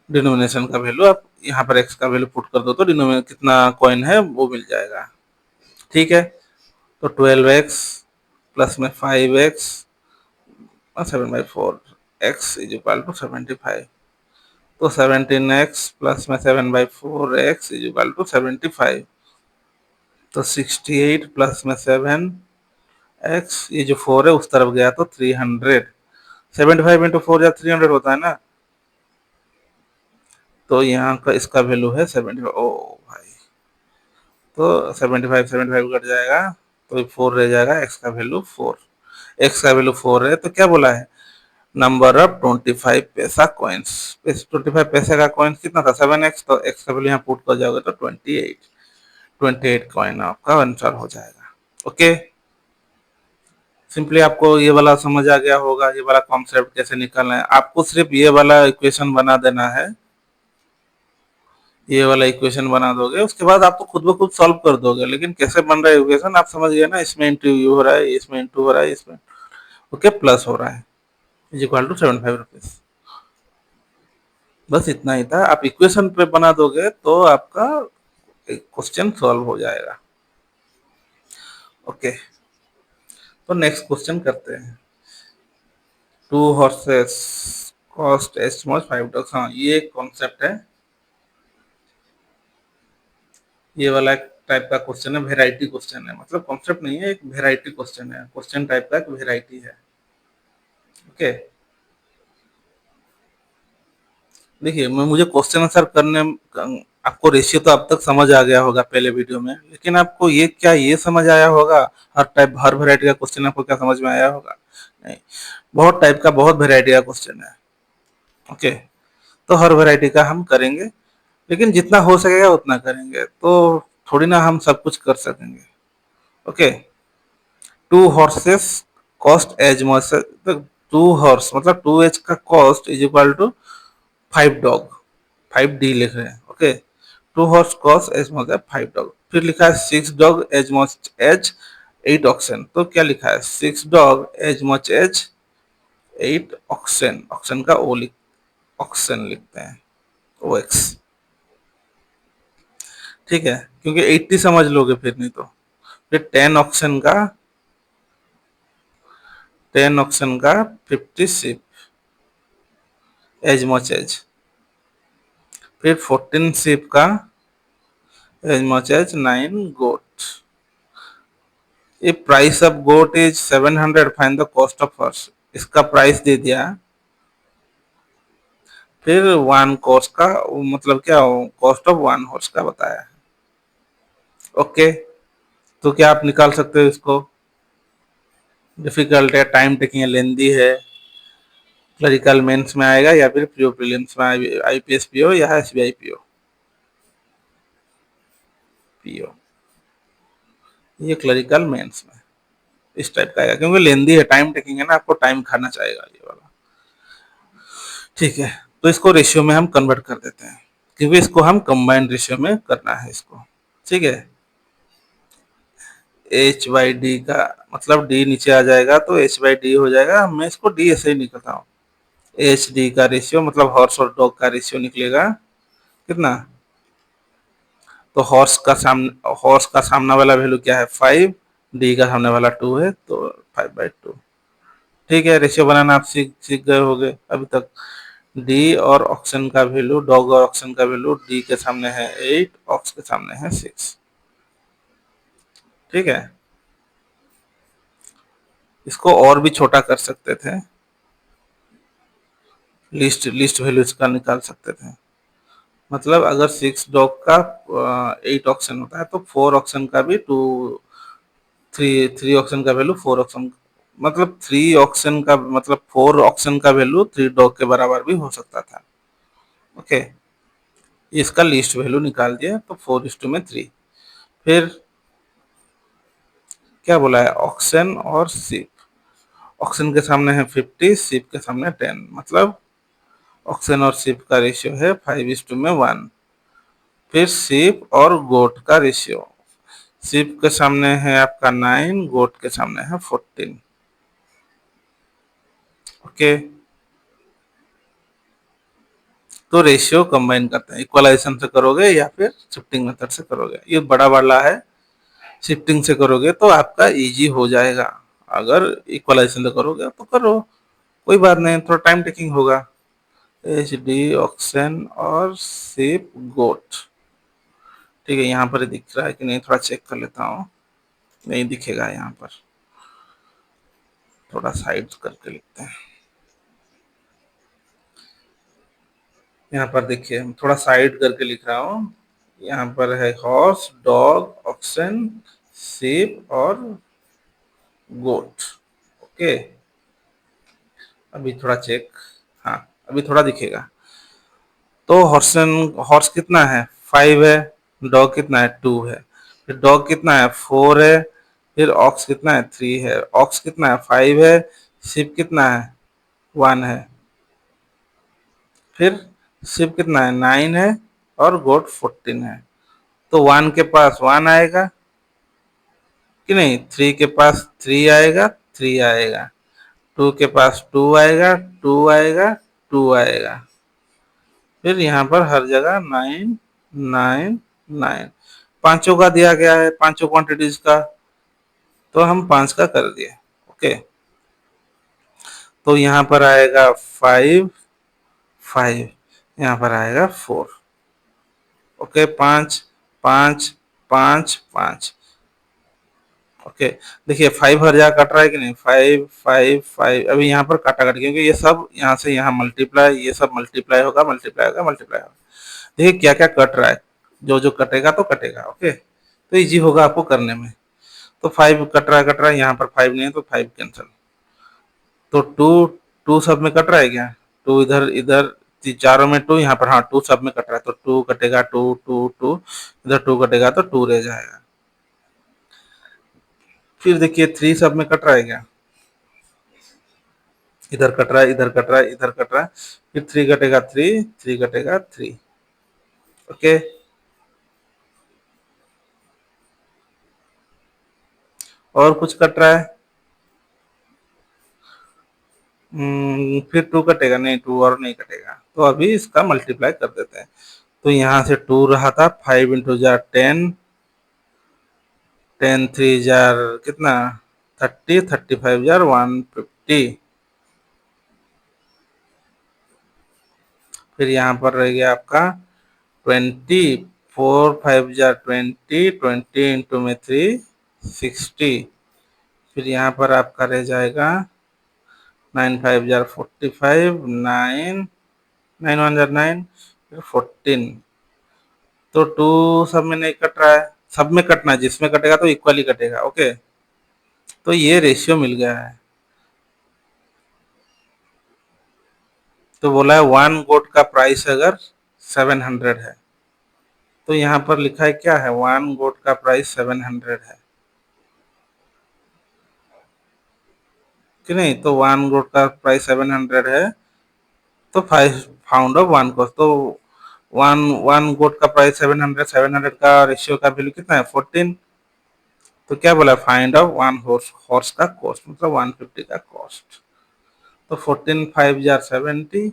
डिनोमिनेशन का वैल्यू आप यहाँ पर x का वैल्यू पुट कर दो तो डिनोमिनेशन कितना कॉइन है वो मिल जाएगा। ठीक है, तो 12x प्लस में 5x 7/4x is equal to 75, तो 17x प्लस में 7/4x इज इक्वल टू 75, तो 68 प्लस में 7x, ये जो 4 है उस तरफ गया तो 300, 75 इंटू 4 या 300 होता है ना, तो यहाँ का इसका वैल्यू है 75। ओ भाई, तो 75 कट जाएगा तो 4 रह जाएगा, x का वैल्यू 4, x का वैल्यू 4 है। तो क्या बोला है, नंबर ऑफ 25 पैसा कॉइन्स, 25 पैसे का कॉइन्स कितना था 7x, तो x का वैल्यू यहाँ पुट कर जाओगे तो 28। 28 कॉइन आपका आंसर हो जाएगा। ओके, सिंपली आपको ये वाला समझ आ गया होगा, ये वाला कॉन्सेप्ट कैसे निकालना है। आपको सिर्फ ये वाला इक्वेशन बना देना है, ये वाला इक्वेशन बना दोगे, उसके बाद आप तो खुद ब खुद सॉल्व कर दोगे। लेकिन कैसे बन रहा है इक्वेशन आप समझ गए ना, इसमें इंटू यू हो रहा है, इसमें इंटू हो रहा है, इसमें ओके प्लस हो रहा है, इज इक्वल टू 75 रुपीज। बस इतना ही था, आप इक्वेशन पे बना दोगे तो आपका क्वेश्चन सॉल्व हो जाएगा। ओके, तो नेक्स्ट क्वेश्चन करते हैं। 2 horses cost as much 5 dogs। हाँ, ये एक कॉन्सेप्ट है, ये वाला एक टाइप का क्वेश्चन है, वेराइटी क्वेश्चन है, मतलब कॉन्सेप्ट नहीं है, एक वेराइटी क्वेश्चन है, क्वेश्चन टाइप का एक वेराइटी है। ओके, देखिए मैं मुझे क्वेश्चन आंसर करने, आपको रेशियो तो अब तक समझ आ गया होगा पहले वीडियो में, लेकिन आपको ये क्या ये समझ आया होगा हर टाइप हर वेराइटी का क्वेश्चन आपको क्या समझ में आया होगा? नहीं, बहुत टाइप का बहुत वेराइटी का क्वेश्चन है। ओके, तो हर वेराइटी का हम करेंगे, लेकिन जितना हो सकेगा उतना करेंगे, तो थोड़ी ना हम सब कुछ कर सकेंगे। Okay, 2 horses cost as much, तो 2 horse मतलब 2h का cost is equal to 5 dog, 5D लिख रहे हैं। Okay, 2 horse cost as much 5 dog, फिर लिखा है 6 dog as much as 8 oxen. तो क्या लिखा है, 6 dog as much as 8 oxen, oxen का ओ लिख, ऑक्सन लिखते हैं OX। ठीक है, क्योंकि 80 समझ लोगे फिर, नहीं तो फिर 10 ऑक्सन का 50 शिप एज मच एज, फिर 14 शिप का as much as 9 goat. If price of goat is 700, find the cost of horse। इसका प्राइस दे दिया, फिर 1 horse का मतलब क्या, कॉस्ट ऑफ 1 horse का बताया है। ओके, तो क्या आप निकाल सकते हो इसको? डिफिकल्ट है, टाइम टेकिंग है, लेंदी है, क्लरिकल मेंस में आएगा या फिर पीओ प्रीलिम्स में, IPS पीओ या SBI पीओ। पीओ, ये क्लरिकल मेंस में इस टाइप का आएगा, क्योंकि लेंदी है, टाइम टेकिंग है ना, आपको टाइम खाना चाहेगा ये वाला। ठीक है, तो इसको रेशियो में हम कन्वर्ट कर देते हैं, क्योंकि इसको हम कंबाइंड रेशियो में करना है इसको। ठीक है, H/D का मतलब D नीचे आ जाएगा तो H/D हो जाएगा, मैं इसको D ऐसे ही निकलता हूँ। HD का रेशियो मतलब हॉर्स और डॉग का रेशियो निकलेगा कितना, तो हॉर्स का सामने वाला वैल्यू क्या है 5, D का सामने वाला 2 है, तो 5/2। ठीक है, रेशियो बनाना आप सीख सीख गए होंगे अभी तक। डी और ऑक्सन का वैल्यू, डॉग और ऑक्सन का वैल्यू, डी के सामने है 8, ऑक्स के सामने है 6। ठीक है, इसको और भी छोटा कर सकते थे, लिस्ट लिस्ट वैल्यू इसका निकाल सकते थे। मतलब अगर 6 डॉग का 8 ऑक्सन होता है, तो 4 ऑक्सन का भी 3 ऑक्सन का वैल्यू 4 ऑक्सन, मतलब 3 ऑक्सन का मतलब 4 ऑक्सन का वैल्यू 3 डॉग के बराबर भी हो सकता था। ओके, इसका लिस्ट वैल्यू निकाल दिया, तो 4:3। फिर क्या बोला है, ऑक्सन और सीप। ऑक्सन के सामने है 50, सीप के सामने 10, मतलब ऑक्सन और सीप का रेशियो है 5:1। फिर सीप और गोट का रेशियो, सीप के सामने है आपका 9, गोट के सामने है 14। ओके, तो रेशियो कंबाइन करते हैं, इक्वलाइजेशन से करोगे या फिर शिफ्टिंग मेथड से करोगे, ये बड़ा वाला है, शिफ्टिंग से करोगे तो आपका इजी हो जाएगा। अगर इक्वलाइजेशन से करोगे तो करो, कोई बात नहीं, थोड़ा टाइम टेकिंग होगा। HD ऑक्सन और शिप गोट। ठीक है, यहाँ पर दिख रहा है कि नहीं, थोड़ा चेक कर लेता हूँ, नहीं दिखेगा यहाँ पर, थोड़ा साइड करके लिखते हैं। यहाँ पर देखिए, थोड़ा साइड करके लिख रहा हूँ, यहाँ पर है हॉर्स, डॉग, ऑक्सन, शिप और गोट। ओके, अभी थोड़ा चेक, हाँ अभी थोड़ा दिखेगा। तो हॉर्स कितना है 5 है, डॉग कितना है 2 है, फिर डॉग कितना है 4 है, फिर ऑक्स कितना है 3 है, ऑक्स कितना है 5 है, शिप कितना है 1 है, फिर शिप कितना है 9 है, और गोट 14 है। तो 1 के पास 1 आएगा कि नहीं, 3 के पास 3 आएगा, 3 आएगा, 2 के पास 2 आएगा, 2 आएगा, 2 आएगा, फिर यहाँ पर हर जगह 9 9 9, पांचों का दिया गया है, पांचों क्वांटिटीज का, तो हम 5 का कर दिए। ओके, तो यहाँ पर आएगा 5 5, यहाँ पर आएगा 4। ओके, 5 5 5 5। ओके, देखिए 5 हर जगह कट रहा है कि नहीं, 5 5 5, अभी यहाँ पर काटा कट, क्योंकि ये सब यहाँ से यहाँ मल्टीप्लाई, ये सब मल्टीप्लाई होगा, मल्टीप्लाई होगा, मल्टीप्लाई होगा। देखिए क्या क्या कट रहा है, जो जो कटेगा तो कटेगा। ओके, तो इजी होगा आपको करने में। तो 5 कट रहा है, यहाँ पर 5 नहीं है तो 5 कैंसिल। तो 2 2 सब में कट रहा है क्या, 2 इधर इधर, चारों में 2, यहाँ पर हाँ 2 सब में कट रहा है, तो 2 कटेगा, 2 2 2, इधर 2 कटेगा तो 2 रह जाएगा। फिर देखिए 3 सब में कट रहा है क्या, इधर कट रहा है, इधर कट रहा है, इधर कट रहा है, फिर 3 कटेगा 3, 3 कटेगा 3। ओके, और कुछ कट रहा है, फिर 2 कटेगा नहीं, 2 और नहीं कटेगा, तो अभी इसका मल्टीप्लाई कर देते हैं। तो यहाँ से 2 रहा था, 5 इंटू जार 10, 10 3 जार कितना 30, 35 जार 150, फिर यहाँ पर रह गया आपका 20, 4 5 जार 20, 20 इंटू में 3 60, फिर यहाँ पर आपका रह जाएगा 9 5 जार 45, 9 9 1 जार 9, फिर 14। तो 2 सब में नहीं कट रहा है, सब में कटना है, जिसमें कटेगा तो इक्वली कटेगा। ओके, तो ये रेशियो मिल गया है। तो बोला है 1 गोट का प्राइस अगर 700 है, तो यहाँ पर लिखा है क्या है, 1 गोट का प्राइस 700 है कि नहीं, तो 1 गोट का प्राइस 700 है, तो 5 पाउंड ऑफ 1 कॉस्ट, तो 1 गोट का प्राइस 700, 700 का रेशियो का वैल्यू कितना है 14। तो क्या बोला, फाइंड आउट 1 हॉर्स, हॉर्स का कॉस्ट मतलब 150 का कॉस्ट। तो 14 5 जार 70,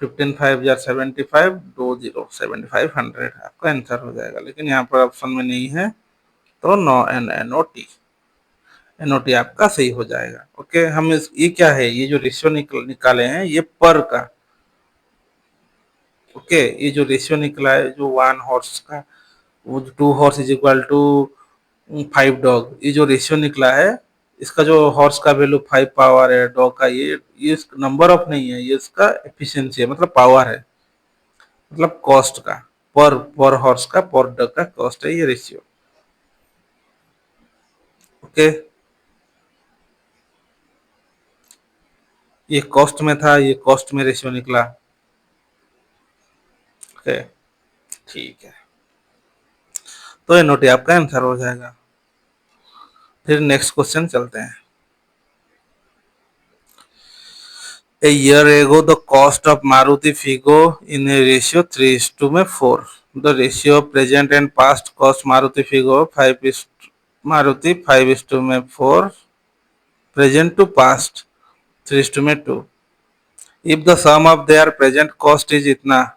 15 5 जार 75, 20 7500 आपका आंसर हो जाएगा। लेकिन यहाँ पर ऑप्शन में नहीं है, तो नो एनओटी, एनओटी आपका सही हो जाएगा। ओके, हम ये क्या है, ये जो रेशियो निकाले हैं ये पर का। ओके, ये जो रेशियो निकला है, जो 1 हॉर्स का, वो 2 horse is equal to 5 dog, ये जो रेशियो निकला है, इसका जो हॉर्स का वैल्यू 5 पावर है, डॉग का ये नंबर ऑफ नहीं है, ये इसका एफिशिएंसी है, मतलब पावर है, मतलब कॉस्ट का, पर हॉर्स का, पर डॉग का कॉस्ट है ये रेशियो। ओके, ये कॉस्ट में था, ये कॉस्ट में रेशियो निकला। ओके, ठीक है, तो ये नोट आपका आंसर हो जाएगा। फिर नेक्स्ट क्वेश्चन चलते हैं। A year ago, the cost of Maruti Figo in a ratio 3:4. The ratio of present and past cost Maruti Figo 5:4, present to past 3:2. If the sum of their present cost is इतना,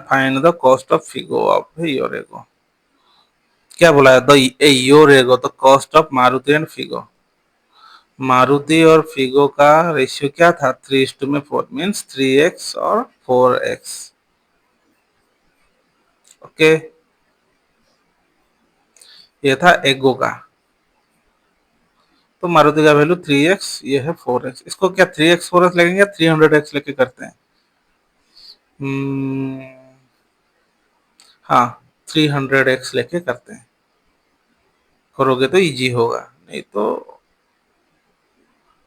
find the cost of Figo of a year ago. क्या बोला है, a year ago the cost of Maruti and Figo, Maruti और Figo का ratio क्या था 3:4, means 3x और 4x। Okay, ये था एगो का, तो मारुति का वैल्यू 3x, ये है 4x, इसको क्या 3x 4x लगेंगे या 300x लेके करते हैं, hmm, हाँ 300x लेके करते हैं, करोगे तो इजी होगा, नहीं तो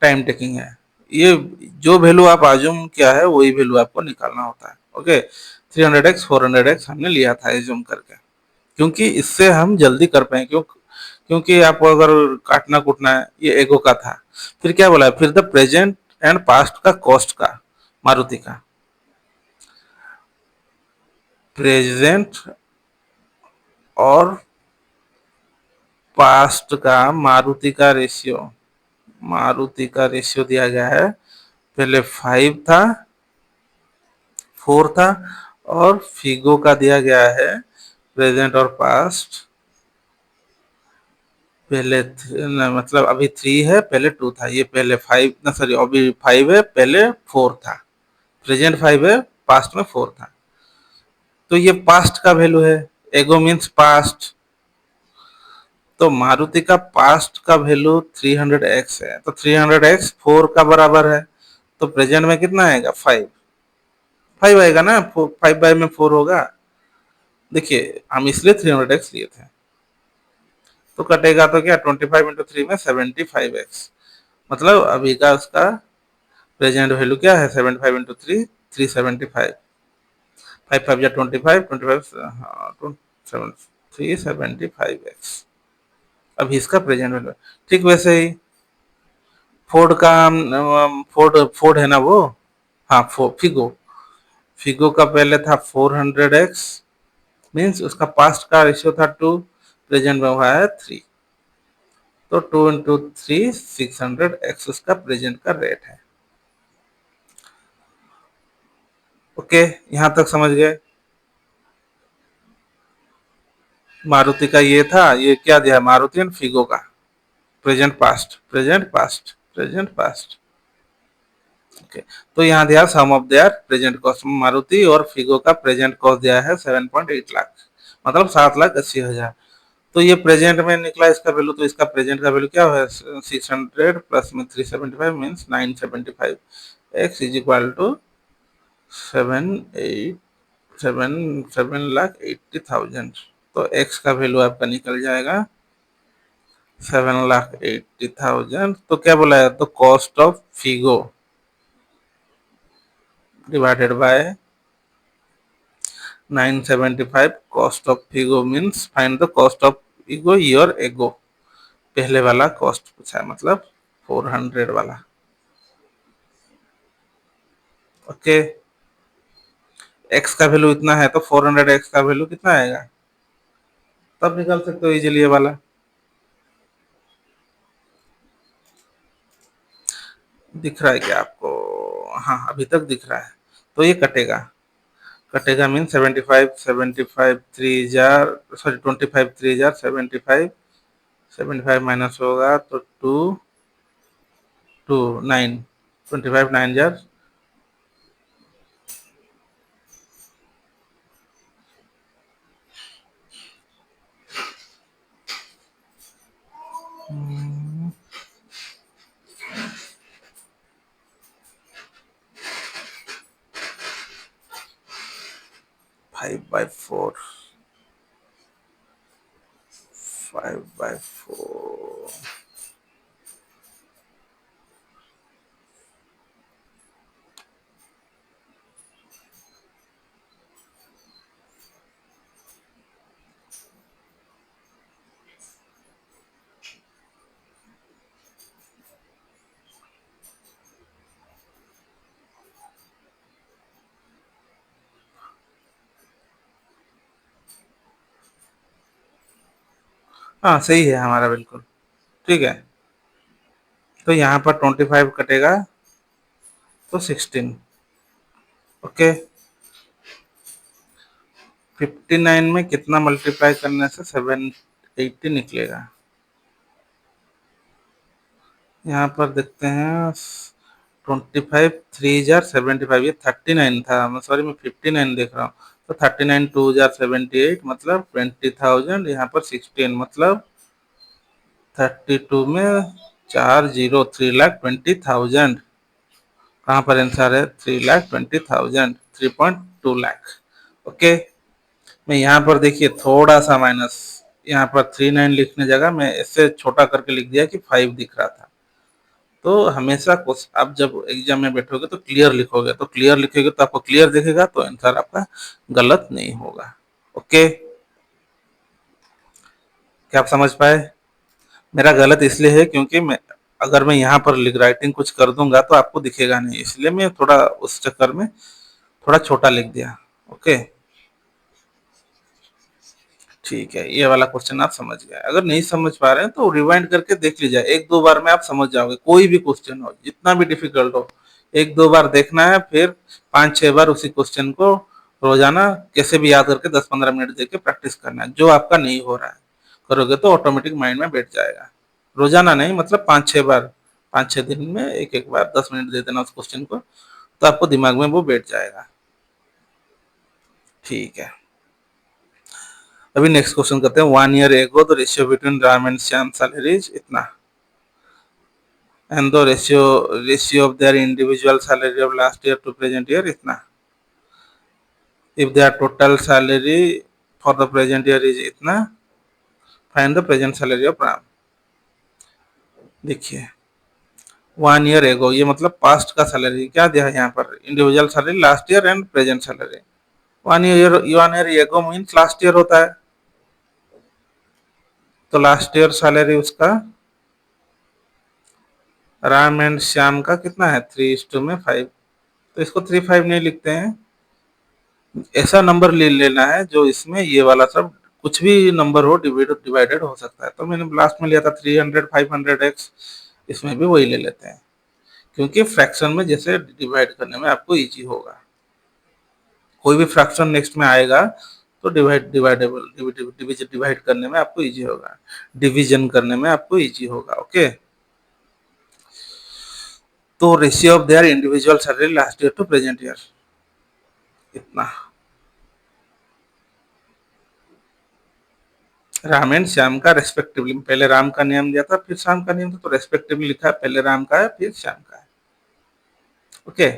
टाइम टेकिंग है, ये जो वैल्यू आप आज्यूम किया है वही वैल्यू आपको निकालना होता है। ओके, 300x 400x हमने लिया था एज्यूम करके, क्योंकि इससे हम जल्दी कर पाए, क्योंकि आपको अगर काटना कूटना है, ये एगो का था। फिर क्या बोला, फिर द प्रेजेंट एंड पास्ट का कॉस्ट का, मारुति का प्रेजेंट और पास्ट का मारुति का रेशियो दिया गया है। पहले 5 था, 4 था, और फिगो का दिया गया है प्रेजेंट और पास्ट। पहले मतलब अभी 3 है, पहले 2 था, ये पहले 5 ना, सॉरी अभी 5 है, पहले 4 था। प्रेजेंट 5 है, पास्ट में 4 था, तो ये पास्ट का वैल्यू है। एगो मीन्स पास्ट, तो मारुति का पास्ट का वैल्यू 300x है, तो 300x 4 का बराबर है, तो प्रेजेंट में कितना आएगा, 5। 5 आएगा ना, 5 बाय में 4 होगा। देखिए हम इसलिए 300x लिए थे, तो कटेगा तो क्या, 25 इंटू 3 में 75x, मतलब अभी का उसका प्रेजेंट वैल्यू क्या है, 75 इंटू 3, 375। 5 5 या 25, 25 हाँ 375x, अभी इसका प्रेजेंट वैल्यू। ठीक वैसे ही फोर्ड का, फोर्ड फोर्ड है ना वो, हाँ फिगो, फिगो का पहले था 400x, मीन्स उसका पास्ट का रेशियो था 2, प्रेजेंट में हुआ है 3, तो 2 इंटू 3 600x उसका प्रेजेंट का रेट है। ओके, यहां तक समझ गए। मारुति का ये था, ये क्या दिया मारुति एंड फिगो का, present past present past present past. Okay, तो यहाँ दिया sum of their present cost, Maruti और फिगो का प्रेजेंट कॉस्ट दिया है 7.8 लाख, मतलब 7,80,000। तो ये प्रेजेंट में निकला इसका वैल्यू, तो इसका प्रेजेंट का वैल्यू क्या है, 600 प्लस में 375 means 975 X is equal to 7,80,000। तो एक्स का वैल्यू आपका निकल जाएगा 7,80,000। तो क्या बोला है, तो cost of Figo divided by 975 cost of Figo, means find the cost of ego, your एगो। पहले वाला कॉस्ट पूछा है, मतलब 400 वाला। ओके, एक्स का वैल्यू इतना है, तो 400 एक्स का वैल्यू कितना आएगा, तब निकाल सकते हो इजीली ये वाला। दिख रहा है क्या आपको, हाँ अभी तक दिख रहा है। तो ये कटेगा, कटेगा मीन 75 75 3,000, सॉरी 25 3,000 75, 75 माइनस होगा तो 2 2 9, 25 9,000, 5/4, 5/4। हाँ सही है हमारा, बिल्कुल ठीक है। तो यहाँ पर 25 कटेगा तो 16। ओके, 59 में कितना मल्टीप्लाई करने से 780 निकलेगा, यहाँ पर देखते हैं। 25 3,000 75, ये 39 था, मैं सॉरी मैं 59 देख रहा हूँ। तो 39 2,000 78, मतलब 20,000, यहाँ पर 16 मतलब 32 में 4 जीरो, 3,20,000। कहाँ पर आंसर है, 3,20,000, 3.2 लाख। ओके, मैं यहाँ पर देखिए थोड़ा सा माइनस, यहाँ पर 39 लिखने जगह मैं इससे छोटा करके लिख दिया कि 5 दिख रहा था, तो हमेशा आप जब एग्जाम में बैठोगे तो क्लियर लिखोगे, तो क्लियर लिखोगे तो आपको क्लियर दिखेगा, तो आंसर आपका गलत नहीं होगा। ओके, क्या आप समझ पाए? मेरा गलत इसलिए है क्योंकि अगर मैं यहाँ पर लिख राइटिंग कुछ कर दूंगा तो आपको दिखेगा नहीं, इसलिए मैं थोड़ा उस चक्कर में थोड़ा छोटा लिख दिया। ओके, ठीक है, ये वाला क्वेश्चन आप समझ गए। अगर नहीं समझ पा रहे हैं तो रिवाइंड करके देख लीजिए, एक दो बार में आप समझ जाओगे। कोई भी क्वेश्चन हो, जितना भी डिफिकल्ट हो, एक दो बार देखना है, फिर 5-6 बार उसी क्वेश्चन को रोजाना कैसे भी याद करके 10-15 मिनट दे के प्रैक्टिस करना है। जो आपका नहीं हो रहा है करोगे तो ऑटोमेटिक माइंड में बैठ जाएगा। रोजाना नहीं, मतलब 5-6 बार, 5-6 दिन में एक एक बार 10 मिनट दे देना उस क्वेश्चन को, तो आपको दिमाग में वो बैठ जाएगा। ठीक है, अभी नेक्स्ट क्वेश्चन करते हैं। 1 year एगो the ratio between Ram and Shyam salaries इतना, and the ratio of their individual salary of last year to present year इतना, if their total salary for the present year is इतना, find the present salary of Ram. देखिए, 1 year एगो, ये मतलब past का salary क्या दिया है यहाँ पर, individual salary last year and present salary. 1 year एगो मीन्स लास्ट ईयर होता है, तो लास्ट ईयर सैलरी उसका राम एंड श्याम का कितना है, 3:5। तो इसको 3-5 नहीं लिखते हैं, ऐसा नंबर ले लेना है जो इसमें ये वाला सब कुछ भी नंबर हो डिवाइडेड हो सकता है। तो मैंने लास्ट में लिया था 300, 500x, इसमें भी वही ले लेते हैं, क्योंकि फ्रैक्शन में जैसे डिवाइड करने में आपको इजी होगा। कोई भी फ्रैक्शन नेक्स्ट में आएगा तो डिवाइड करने में आपको इजी होगा, डिवीजन करने में आपको इजी होगा। ओके, तो ratio of their individual salary last year to present year इतना, राम एंड श्याम का रेस्पेक्टिवली, पहले राम का नियम दिया था फिर श्याम का नियम था, तो रेस्पेक्टिवली लिखा है, पहले राम का है फिर श्याम का है। ओके,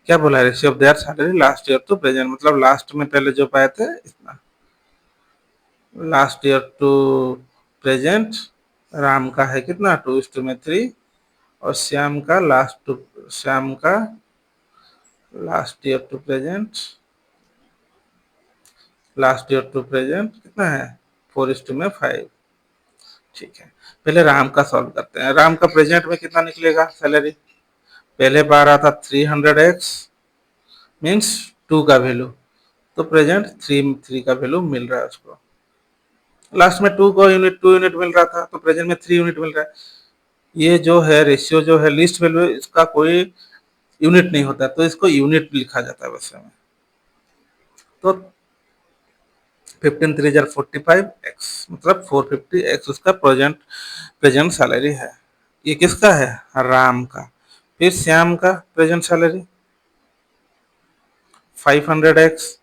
क्या बोला है, ratio of their salary last year to present, मतलब लास्ट में पहले जो पाए थे इतना, last year to present Ram का है कितना, 2:3, और श्याम का last year to present, last year to present कितना है, 4:5। ठीक है, पहले राम का सॉल्व करते हैं। राम का प्रेजेंट में कितना निकलेगा सैलरी, पहले पा रहा था 300x मीन्स 2 का वैल्यू, तो प्रेजेंट 3 का वैल्यू मिल रहा है उसको, लास्ट में 2 यूनिट मिल रहा था, तो प्रेजेंट में 3 यूनिट मिल रहा है। ये जो है रेशियो जो है लिस्ट वैल्यू, इसका कोई यूनिट नहीं होता, तो इसको यूनिट लिखा जाता है वैसे में। तो 15×3=45x, मतलब 450x उसका प्रेजेंट सैलरी है। ये किसका है, राम का। फिर श्याम का present salary 500x,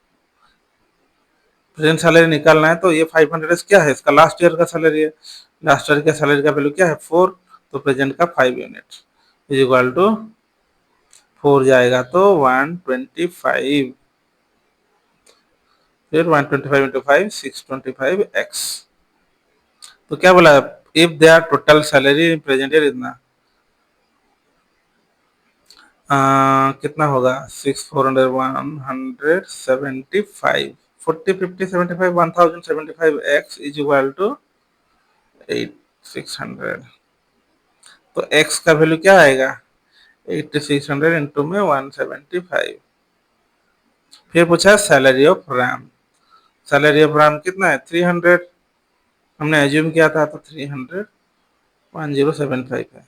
present salary निकालना है, तो ये 500x क्या है, इसका लास्ट ईयर का सैलरी है, लास्ट ईयर का सैलरी का वैल्यू क्या है 4, तो प्रेजेंट का 5 यूनिट इज इक्वल टू 4 जाएगा तो 125, फिर 125 इंटू 5 625x। तो क्या बोला, if they are total salary present year इतना, कितना होगा 6,400,175, 40, 50, 75, 1075x इज इक्वल टू 8,600। तो x का वैल्यू क्या आएगा, 8,600 इंटू में 175। फिर पूछा salary of Ram, salary of Ram कितना है 300, हमने एज्यूम किया था, तो 300 1075 है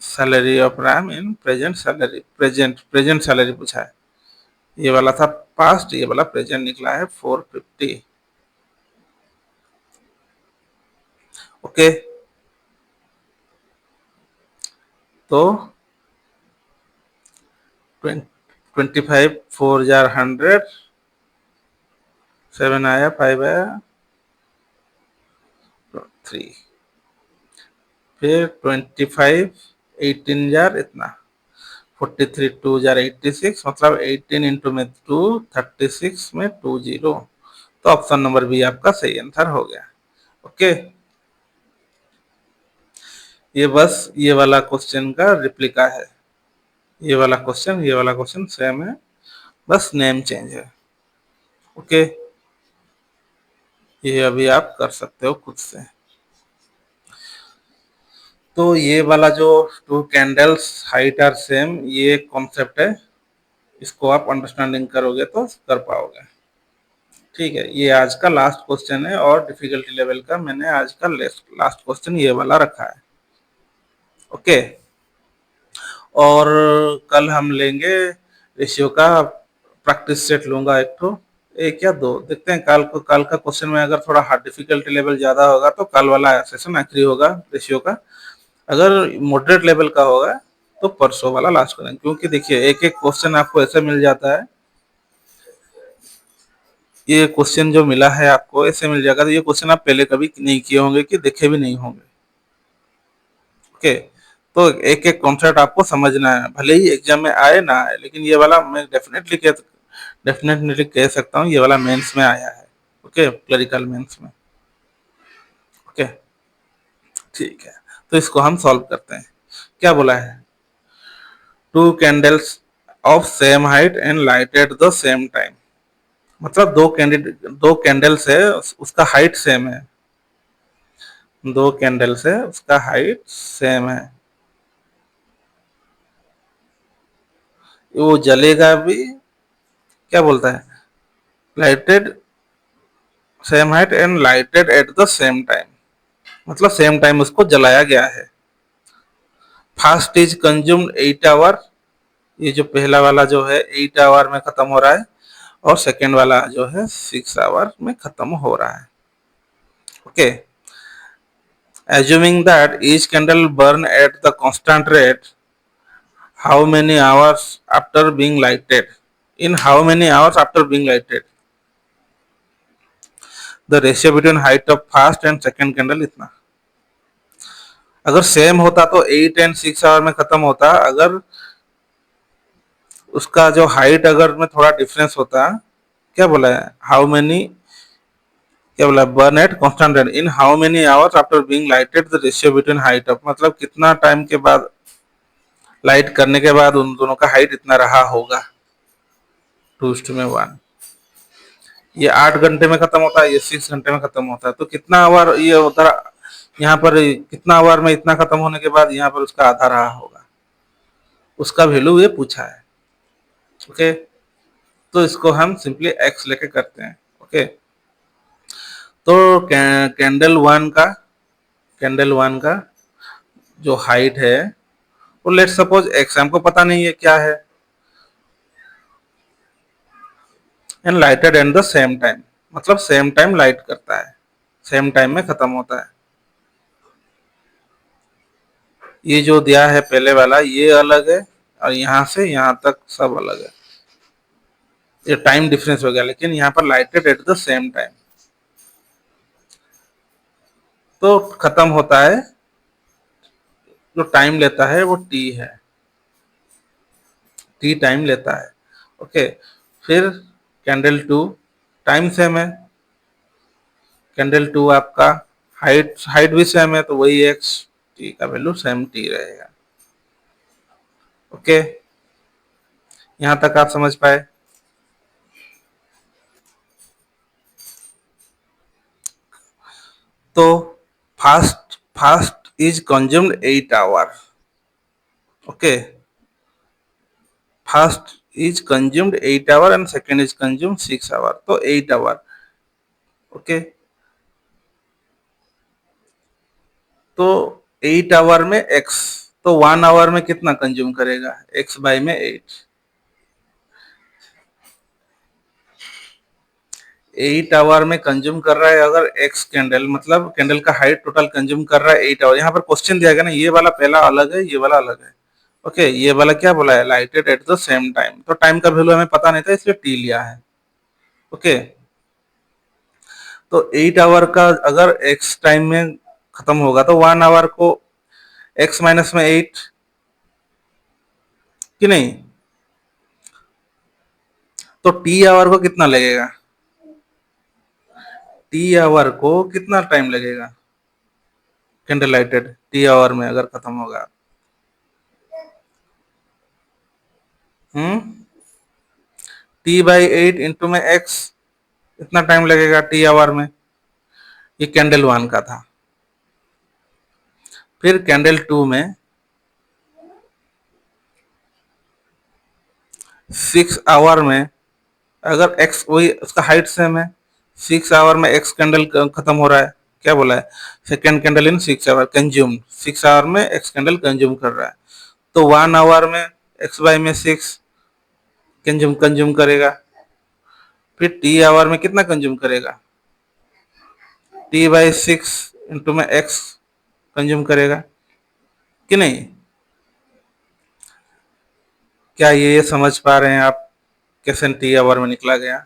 salary of Ram in present salary, present salary पूछा है, ये वाला था पास्ट, ये वाला प्रेजेंट निकला है 450। ओके, तो 25 4,100, 7 आया, 5 आया, 3, फिर 25 18 इतना, 43 2 86, मतलब 18 इंटू में 2 36 में 20, तो ऑप्शन नंबर बी आपका सही आंसर हो गया। ओके, ये बस ये वाला क्वेश्चन का रिप्लिका है। ये वाला क्वेश्चन सेम है, बस नेम चेंज है। ओके, ये अभी आप कर सकते हो खुद से। तो ये वाला जो two candles height are same, ये कॉन्सेप्ट है, इसको आप अंडरस्टैंडिंग करोगे तो कर पाओगे। ठीक है, ये आज का लास्ट क्वेश्चन है और डिफिकल्टी लेवल का मैंने आज का लास्ट क्वेश्चन ये वाला रखा है। ओके, और कल हम लेंगे रेशियो का प्रैक्टिस सेट, लूंगा एक तो एक या दो, देखते हैं। कल का क्वेश्चन में अगर थोड़ा हार्ड डिफिकल्टी लेवल ज्यादा होगा तो कल वाला सेशन आखिरी होगा रेशियो का। अगर मॉडरेट लेवल का होगा तो परसों वाला लास्ट करेंगे, क्योंकि देखिए एक एक क्वेश्चन आपको ऐसे मिल जाता है। ये क्वेश्चन जो मिला है आपको ऐसे मिल जाएगा, तो ये क्वेश्चन आप पहले कभी नहीं किए होंगे कि देखे भी नहीं होंगे। ओके, तो एक एक कॉन्सेप्ट आपको समझना है, भले ही एग्जाम में आए ना आए, लेकिन ये वाला मैं डेफिनेटली कह सकता हूँ ये वाला मेंस में आया है। ओके, क्लरिकल मेंस में। ओके, ठीक है, तो इसको हम सॉल्व करते हैं। क्या बोला है? Two candles of same height and lighted the same time. मतलब दो कैंडल्स है, उसका हाइट सेम है। दो कैंडल्स है, उसका हाइट सेम है, वो जलेगा भी। क्या बोलता है? Lighted same height and lighted at the same time, मतलब सेम टाइम उसको जलाया गया है। फास्ट इज कंज्यूम्ड 8 आवर, ये जो पहला वाला जो है 8 आवर में खत्म हो रहा है, और सेकेंड वाला जो है 6 आवर में खत्म हो रहा है। Okay, assuming that each candle burn at the constant rate, how many hours after being lighted? In how many hours after being lighted? The ratio between height of first and second candle इतना। अगर same होता तो 8 and 6 hour में खत्म होता। अगर उसका जो हाइट अगर में थोड़ा डिफरेंस होता, क्या बोला है? हाउ मेनी, क्या बोला? Burn at constant rate in how many hours after being lighted, the ratio between height of, मतलब कितना टाइम के बाद, लाइट करने के बाद उन दोनों का हाइट इतना रहा होगा। 2:1। ये 8 घंटे में खत्म होता है, ये 6 घंटे में खत्म होता है, तो कितना आवर ये उधर, यहाँ पर कितना आवर में इतना खत्म होने के बाद यहाँ पर उसका आधा रहा होगा, उसका वैल्यू ये पूछा है। ओके, तो इसको हम सिंपली एक्स लेके करते हैं। ओके, तो कैंडल वन का जो हाइट है वो लेट सपोज एक्स, हमको पता नहीं है क्या है, and lighted at the same time, मतलब सेम टाइम लाइट करता है, सेम टाइम में खत्म होता है। ये जो दिया है पहले वाला ये अलग है, और यहाँ से यहाँ तक सब अलग है, ये टाइम डिफरेंस हो गया, लेकिन यहाँ पर lighted at the same time, तो खत्म होता है। जो टाइम लेता है वो टी है, टी टाइम लेता है। ओके, फिर कैंडल टू, टाइम सेम है। कैंडल टू आपका हाइट हाइट भी सेम है, तो वही एक्स, टी का वैल्यू सेम टी रहेगा। ओके, यहां तक आप समझ पाए? तो fast fast is consumed 8 hour. Okay, first is consumed 8 hour and second is consumed 6 hour, तो 8 आवर। ओके, तो 8 आवर में एक्स, तो 1 आवर में कितना कंज्यूम करेगा? एक्स बाई में 8। 8 आवर में कंज्यूम कर रहा है अगर एक्स कैंडल, मतलब कैंडल का हाइट टोटल कंज्यूम कर रहा है 8 आवर। यहाँ पर क्वेश्चन दिया गया ना, ये वाला पहला अलग है, ये वाला अलग है। ओके, ये वाला क्या बोला है? Lighted at the same time, तो टाइम का वैल्यू हमें पता नहीं था इसलिए टी लिया है। ओके, तो 8 आवर का अगर एक्स टाइम में खत्म होगा तो 1 आवर को एक्स माइनस में 8, कि नहीं? तो टी आवर को कितना लगेगा? टी आवर को कितना टाइम लगेगा? कैंडल लाइटेड टी आवर में अगर खत्म होगा। हम्म T/8 इंटू में एक्स, इतना टाइम लगेगा टी आवर में। ये कैंडल 1 का था। फिर कैंडल 2 में 6 आवर में अगर एक्स वही उसका हाइट सेम है, 6 आवर में एक्स कैंडल खत्म हो रहा है। क्या बोला है? Second candle in 6 hour consume, 6 hour में एक्स कैंडल कंज्यूम कर रहा है। तो 1 आवर में एक्स बाई में 6 कंज्यूम कंज्यूम करेगा। फिर टी आवर में कितना कंज्यूम करेगा? T/6 इंटू में एक्स कंज्यूम करेगा कि नहीं? क्या ये समझ पा रहे हैं आप कैसे टी आवर में निकला गया?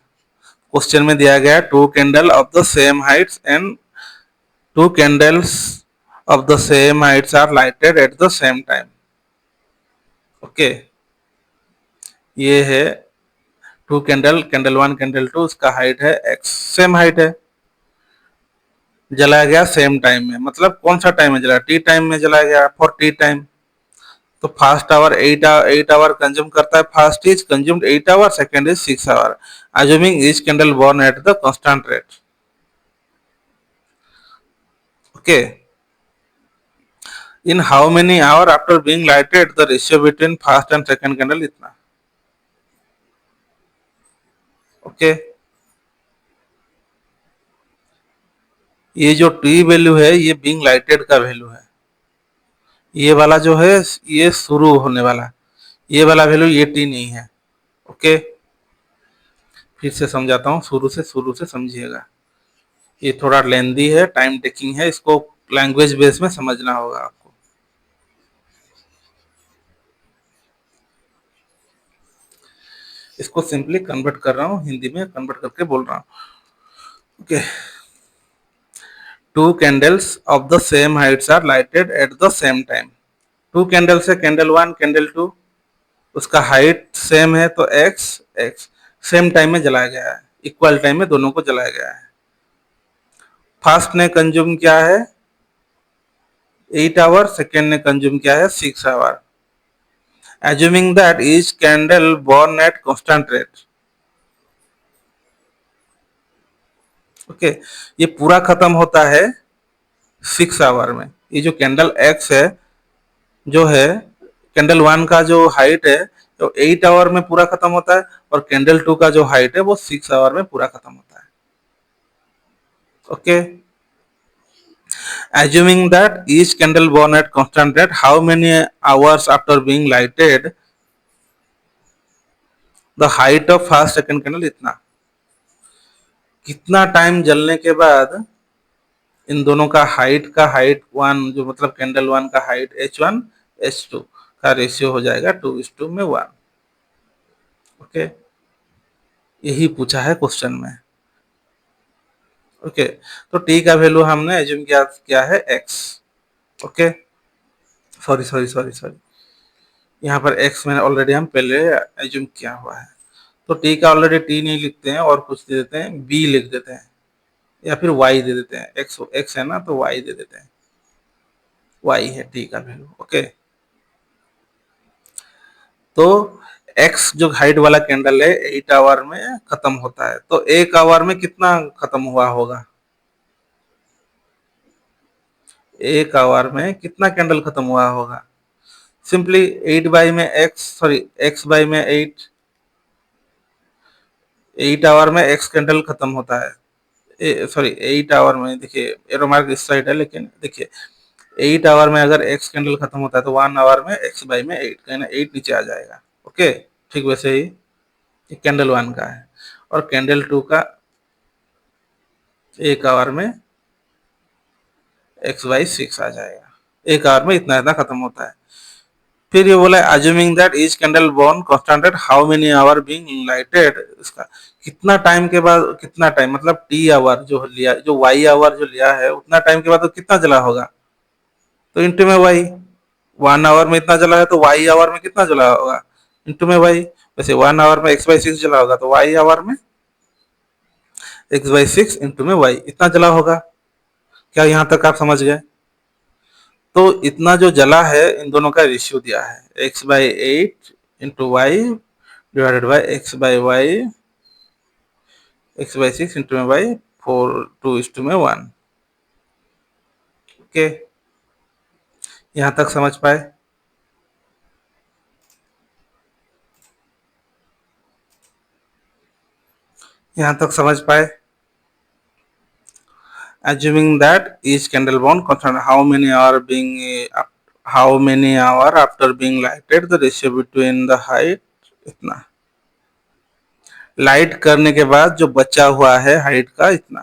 क्वेश्चन में दिया गया two candle of the same heights and two candles of the same heights are lighted at the same time. Okay, ये है टू कैंडल, कैंडल 1 कैंडल 2, उसका हाइट है एक्स, सेम हाइट है, जलाया गया सेम टाइम में। मतलब कौन सा टाइम में जलाया? टी टाइम में जलाया गया, फॉर टी टाइम। तो फर्स्ट आवर 8 आवर कंज्यूम करता है, first is consumed 8 hour, second is 6 hour, assuming each candle burn at the constant rate. Okay, in how many hour after being lighted the ratio between first and second candle इतना? Okay, ये जो T value है ये being lighted का value है। ये वाला जो है ये शुरू होने वाला, ये वाला वैल्यू ये टी नहीं है। ओके, फिर से समझाता हूँ, शुरू से समझिएगा। ये थोड़ा लेंदी है, टाइम टेकिंग है, इसको लैंग्वेज बेस में समझना होगा आपको। इसको सिंपली कन्वर्ट कर रहा हूँ, हिंदी में कन्वर्ट करके बोल रहा हूँ। Okay, two candles of the same heights are lighted at the same time. Two candles है, कैंडल 1 कैंडल 2, उसका हाइट सेम है तो एक्स एक्स, सेम टाइम में जलाया गया है, इक्वल टाइम में दोनों को जलाया गया है। फर्स्ट ने कंज्यूम किया है 8 आवर, सेकेंड ने कंज्यूम किया है 6 hour. Assuming that each candle burn at constant rate. Okay, ये पूरा खत्म होता है 6 आवर में। ये जो कैंडल एक्स है जो है, कैंडल 1 का जो हाइट है तो 8 आवर में पूरा खत्म होता है, और कैंडल 2 का जो हाइट है वो 6 आवर में पूरा खत्म होता है। Okay, assuming that each candle burn at constant rate, how many hours after being lighted the height of first second candle इतना? कितना टाइम जलने के बाद इन दोनों का हाइट 1, जो मतलब कैंडल 1 का हाइट H1 H2 का रेशियो हो जाएगा 2:1 में 1। ओके, यही पूछा है क्वेश्चन में। ओके, तो टी का वैल्यू हमने एज्यूम किया है एक्स। ओके, सॉरी, यहाँ पर एक्स मैंने ऑलरेडी हम पहले एज्यूम किया हुआ है। तो टी का ऑलरेडी टी नहीं लिखते हैं और कुछ दे देते हैं, बी लिख देते हैं, या फिर वाई दे देते हैं। एक्स एक्स है ना, तो वाई दे देते हैं, वाई है टी का वैल्यू। ओके, तो एक्स जो हाइट वाला कैंडल है 8 आवर में खत्म होता है, तो 1 आवर में कितना खत्म हुआ होगा? 1 आवर में कितना कैंडल खत्म हुआ होगा? सिंपली 8 बाई में एक्स, सॉरी एक्स बाई में 8 आवर में एक्स कैंडल खत्म होता है। सॉरी 8 आवर में, देखिए एरो मार्क इस साइड है, लेकिन देखिए 8 आवर में अगर एक्स कैंडल खत्म होता है तो 1 आवर में एक्स बाई में 8, कहना 8 नीचे आ जाएगा। ओके, ठीक वैसे ही कैंडल 1 का है, और कैंडल 2 का 1 आवर में एक्स बाई 6 आ जाएगा। 1 आवर में इतना इतना खत्म होता है। फिर ये बोला assuming that each candle burn constant at how many hour being lighted, इसका कितना टाइम के बाद, कितना टाइम मतलब टी आवर जो लिया, जो वाई आवर जो लिया है, उतना टाइम के बाद तो कितना जला होगा? तो इंटू में वाई, 1 आवर में इतना जला है तो वाई आवर में कितना जला होगा? इंटू में वाई। वैसे 1 आवर में एक्स बाई 6 जला होगा, तो वाई आवर में एक्स बाई 6 इंटू में वाई इतना जला होगा। क्या यहाँ तक आप समझ गए? तो इतना जो जला है इन दोनों का रेशियो दिया है, x/8 into Y divided by x/6 into में बाई 4:2:1। ओके, यहाँ तक समझ पाए? यहाँ तक समझ पाए? Assuming that each candle bond concern how many hour after being lighted, the ratio between the height इतना, लाइट करने के बाद जो बचा हुआ है हाइट का इतना।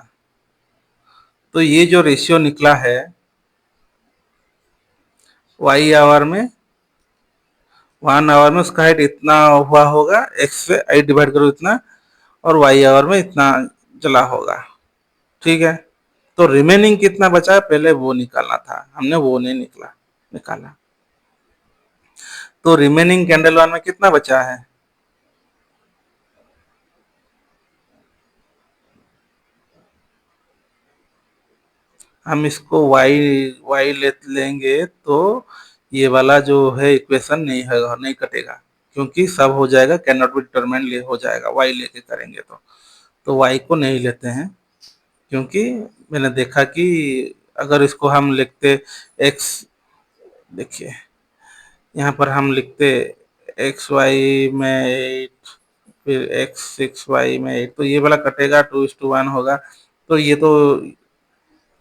तो ये जो रेशियो निकला है y आवर में, 1 आवर में उसका हाइट इतना हुआ होगा, x से 8 डिवाइड करो इतना, और y आवर में इतना जला होगा। ठीक है, तो रिमेनिंग कितना बचा है पहले वो निकालना था, हमने वो नहीं निकाला। तो रिमेनिंग कैंडल वन में कितना बचा है? हम इसको y लेंगे तो ये वाला जो है इक्वेशन नहीं होगा, नहीं कटेगा, क्योंकि सब हो जाएगा कैन नॉट बी डिटरमाइंड हो जाएगा y लेके करेंगे तो y को नहीं लेते हैं, क्योंकि मैंने देखा कि अगर इसको हम लिखते x, देखिए यहाँ पर हम लिखते xy में 8 फिर x6y में 8, तो ये वाला कटेगा, 2:1 होगा। तो ये तो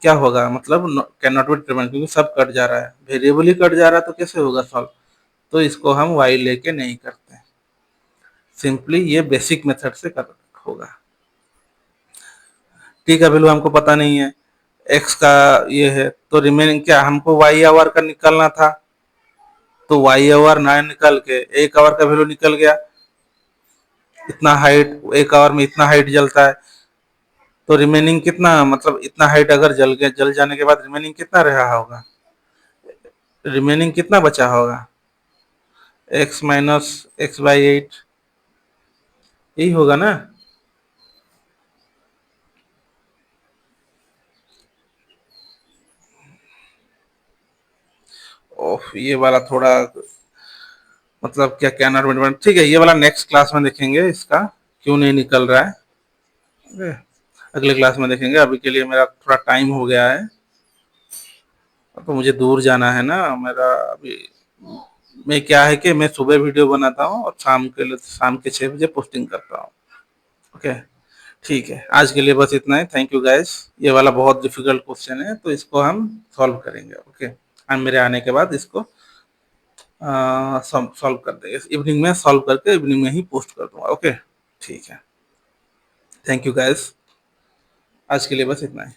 क्या होगा, मतलब कैन नॉट बी डिटरमाइंड, क्योंकि सब कट जा रहा है, वेरिएबल ही कट जा रहा है, तो कैसे होगा सॉल्व? तो इसको हम y लेके नहीं करते, सिंपली ये बेसिक मेथड से कर होगा। t का वैल्यू हमको पता नहीं है, x का ये है, तो रिमेनिंग क्या, हमको y आवर का निकालना था, तो y आवर ना निकल के 1 आवर का वैल्यू निकल गया, इतना हाइट 1 आवर में इतना हाइट जलता है, तो रिमेनिंग कितना, मतलब इतना हाइट अगर जल जाने के बाद रिमेनिंग कितना रहा होगा, रिमेनिंग कितना बचा होगा, x माइनस x/8, यही होगा ना। ओह, ये वाला थोड़ा, मतलब क्या क्या नॉर्मल, ठीक है, ये वाला नेक्स्ट क्लास में देखेंगे, इसका क्यों नहीं निकल रहा है, अगले क्लास में देखेंगे। अभी के लिए मेरा थोड़ा टाइम हो गया है, तो मुझे दूर जाना है ना मेरा अभी। मैं क्या है कि मैं सुबह वीडियो बनाता हूँ और शाम के 6 बजे पोस्टिंग करता हूँ। ओके, ठीक है, आज के लिए बस इतना ही। Thank you guys. ये वाला बहुत डिफिकल्ट क्वेश्चन है, तो इसको हम सॉल्व करेंगे। ओके, हम मेरे आने के बाद इसको सॉल्व कर देंगे, इवनिंग में सॉल्व करके इवनिंग में ही पोस्ट कर दूंगा। ओके, ठीक है, थैंक यू गाइस, आज के लिए बस इतना ही।